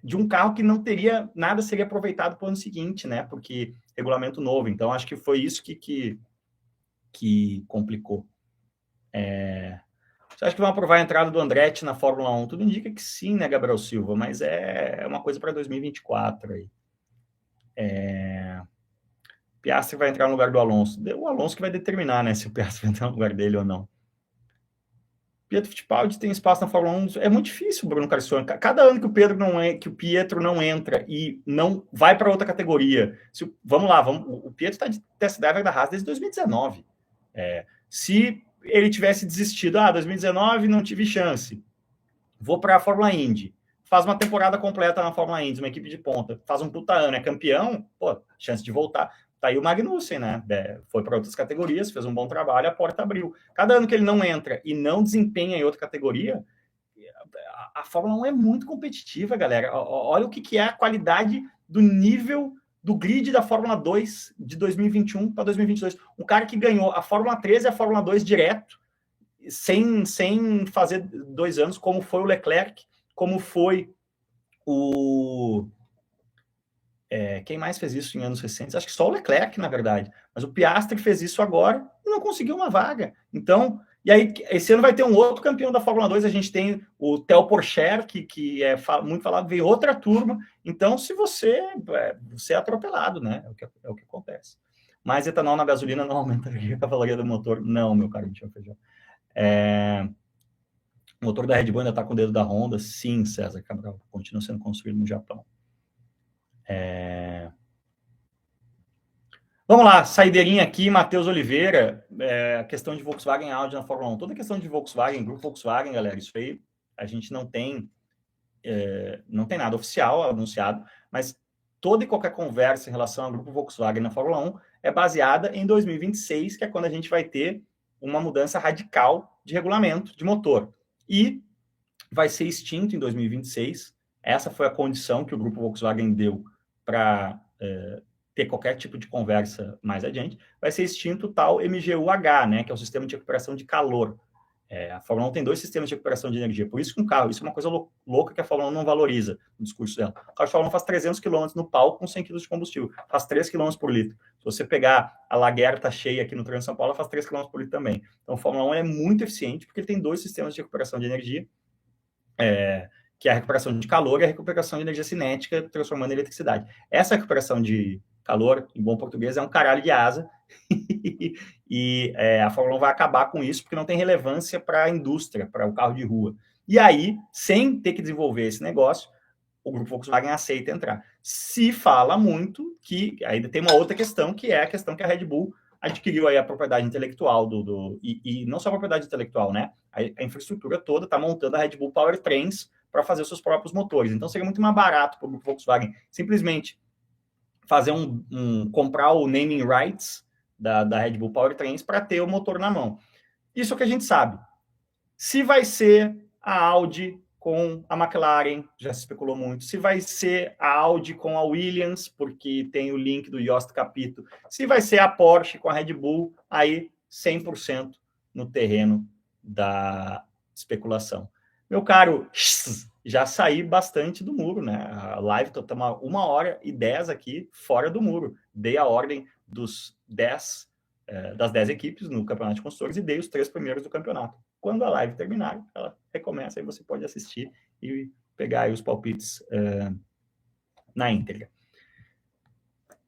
de um carro que não teria nada, seria aproveitado para o ano seguinte, né? Porque regulamento novo. Então, acho que foi isso que complicou. Você acha que vão aprovar a entrada do Andretti na Fórmula 1? Tudo indica que sim, né, Gabriel Silva? Mas é uma coisa para 2024 aí. Piastri vai entrar no lugar do Alonso. O Alonso que vai determinar, né, se o Piastri vai entrar no lugar dele ou não. Pietro Fittipaldi tem espaço na Fórmula 1. É muito difícil, Bruno Carcione. Cada ano que o Pietro não entra e não vai para outra categoria. Vamos lá, o Pietro está de test driver da Haas desde 2019. Se ele tivesse desistido, 2019 não tive chance, vou para a Fórmula Indy. faz uma temporada completa na Fórmula Indy, uma equipe de ponta, faz um puta ano, é campeão, pô, chance de voltar. Tá aí o Magnussen, né? Foi para outras categorias, fez um bom trabalho, a porta abriu. Cada ano que ele não entra e não desempenha em outra categoria, a Fórmula 1 é muito competitiva, galera. Olha o que é a qualidade do nível do grid da Fórmula 2 de 2021 para 2022. Um cara que ganhou a Fórmula 3 e a Fórmula 2 direto, sem fazer 2 anos, como foi o Leclerc, como foi o... quem mais fez isso em anos recentes? Acho que só o Leclerc, na verdade. Mas o Piastri fez isso agora e não conseguiu uma vaga. Então, e aí, esse ano vai ter um outro campeão da Fórmula 2. A gente tem o Theo Porcher, que é muito falado, veio outra turma. Então, se você é atropelado, né? É o que acontece. Mais etanol na gasolina não aumentaria a cavalaria do motor. Não, meu caro Michel Feijão. O motor da Red Bull ainda está com o dedo da Honda? Sim, César Cabral. Continua sendo construído no Japão. Vamos lá, saideirinha aqui, Matheus Oliveira, a questão de Volkswagen Audi na Fórmula 1. Toda questão de Volkswagen, grupo Volkswagen, galera, isso aí a gente não tem nada oficial anunciado, mas toda e qualquer conversa em relação ao grupo Volkswagen na Fórmula 1 é baseada em 2026, que é quando a gente vai ter uma mudança radical de regulamento de motor. E vai ser extinto em 2026. Essa foi a condição que o grupo Volkswagen deu para ter qualquer tipo de conversa mais adiante. Vai ser extinto o tal MGU-H, né, que é o sistema de recuperação de calor. A Fórmula 1 tem 2 sistemas de recuperação de energia. Por isso que um carro, isso é uma coisa louca que a Fórmula 1 não valoriza no discurso dela. O carro de Fórmula 1 faz 300 km no palco com 100 kg de combustível. Faz 3 km por litro. Se você pegar a Laguerta cheia aqui no Trânsito de São Paulo, ela faz 3 km por litro também. Então, a Fórmula 1 é muito eficiente porque ele tem 2 sistemas de recuperação de energia, que é a recuperação de calor e a recuperação de energia cinética, transformando em eletricidade. Essa recuperação de calor, em bom português, é um caralho de asa, e a Fórmula 1 vai acabar com isso, porque não tem relevância para a indústria, para o carro de rua. E aí, sem ter que desenvolver esse negócio, o grupo Volkswagen aceita entrar. Se fala muito que, ainda tem uma outra questão, que é a questão que a Red Bull adquiriu aí a propriedade intelectual e não só a propriedade intelectual, né? A infraestrutura toda está montando a Red Bull Powertrains para fazer os seus próprios motores. Então, seria muito mais barato para o grupo Volkswagen simplesmente fazer comprar o naming rights da Red Bull Powertrains para ter o motor na mão. Isso é o que a gente sabe. Se vai ser a Audi com a McLaren, já se especulou muito. Se vai ser a Audi com a Williams, porque tem o link do Jost Capito. Se vai ser a Porsche com a Red Bull, aí 100% no terreno da especulação. Meu caro, já saí bastante do muro, né? A live está 1h10 aqui fora do muro. Dei a ordem das 10 equipes no Campeonato de Construtores e dei os 3 primeiros do campeonato. Quando a live terminar, ela recomeça, aí você pode assistir e pegar aí os palpites na íntegra.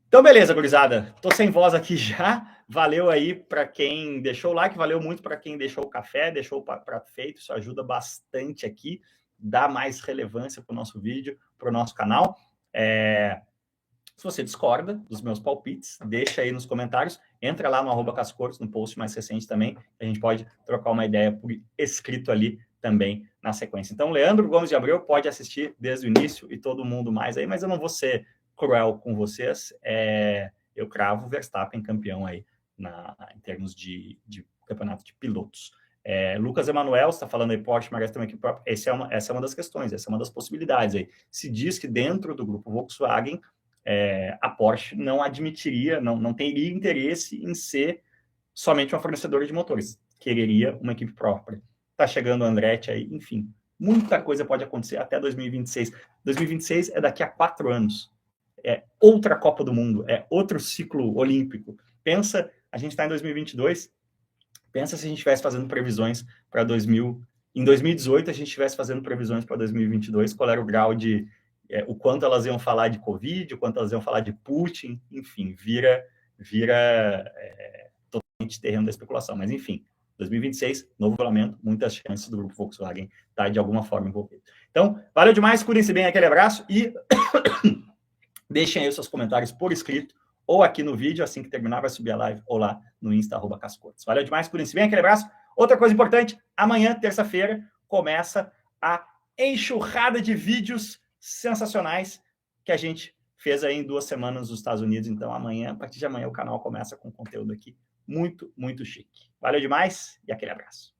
Então, beleza, gurizada. Tô sem voz aqui já. Valeu aí para quem deixou o like, valeu muito para quem deixou o café, deixou o prato feito. Isso ajuda bastante aqui, dá mais relevância para o nosso vídeo, para o nosso canal. Se você discorda dos meus palpites, deixa aí nos comentários. Entra lá no @Cascortos, no post mais recente também. A gente pode trocar uma ideia por escrito ali também na sequência. Então, Leandro Gomes de Abreu pode assistir desde o início e todo mundo mais aí, mas eu não vou ser cruel com vocês. Eu cravo o Verstappen campeão aí em termos de campeonato de pilotos. Lucas Emanuel está falando aí, Porsche merece também equipe própria. Essa é uma das questões, essa é uma das possibilidades aí. Se diz que dentro do grupo Volkswagen, a Porsche não admitiria, não teria interesse em ser somente uma fornecedora de motores, quereria uma equipe própria. Está chegando o Andretti aí, enfim, muita coisa pode acontecer até 2026. 2026 é daqui a 4 anos. É outra Copa do Mundo, é outro ciclo olímpico. Pensa, a gente está em 2022, pensa se a gente estivesse fazendo previsões para 2000. Em 2018, a gente estivesse fazendo previsões para 2022, qual era o grau de o quanto elas iam falar de Covid, o quanto elas iam falar de Putin, enfim, vira totalmente terreno da especulação. Mas, enfim, 2026, novo regulamento, muitas chances do grupo Volkswagen estar de alguma forma envolvido. Então, valeu demais, cuidem-se bem, aquele abraço e deixem aí os seus comentários por escrito ou aqui no vídeo, assim que terminar vai subir a live, ou lá no Insta, @Cascortos. Valeu demais, cuidem-se bem, aquele abraço. Outra coisa importante, amanhã, terça-feira, começa a enxurrada de vídeos sensacionais que a gente fez aí em 2 semanas nos Estados Unidos. Então, amanhã, a partir de amanhã, o canal começa com conteúdo aqui muito, muito chique. Valeu demais e aquele abraço.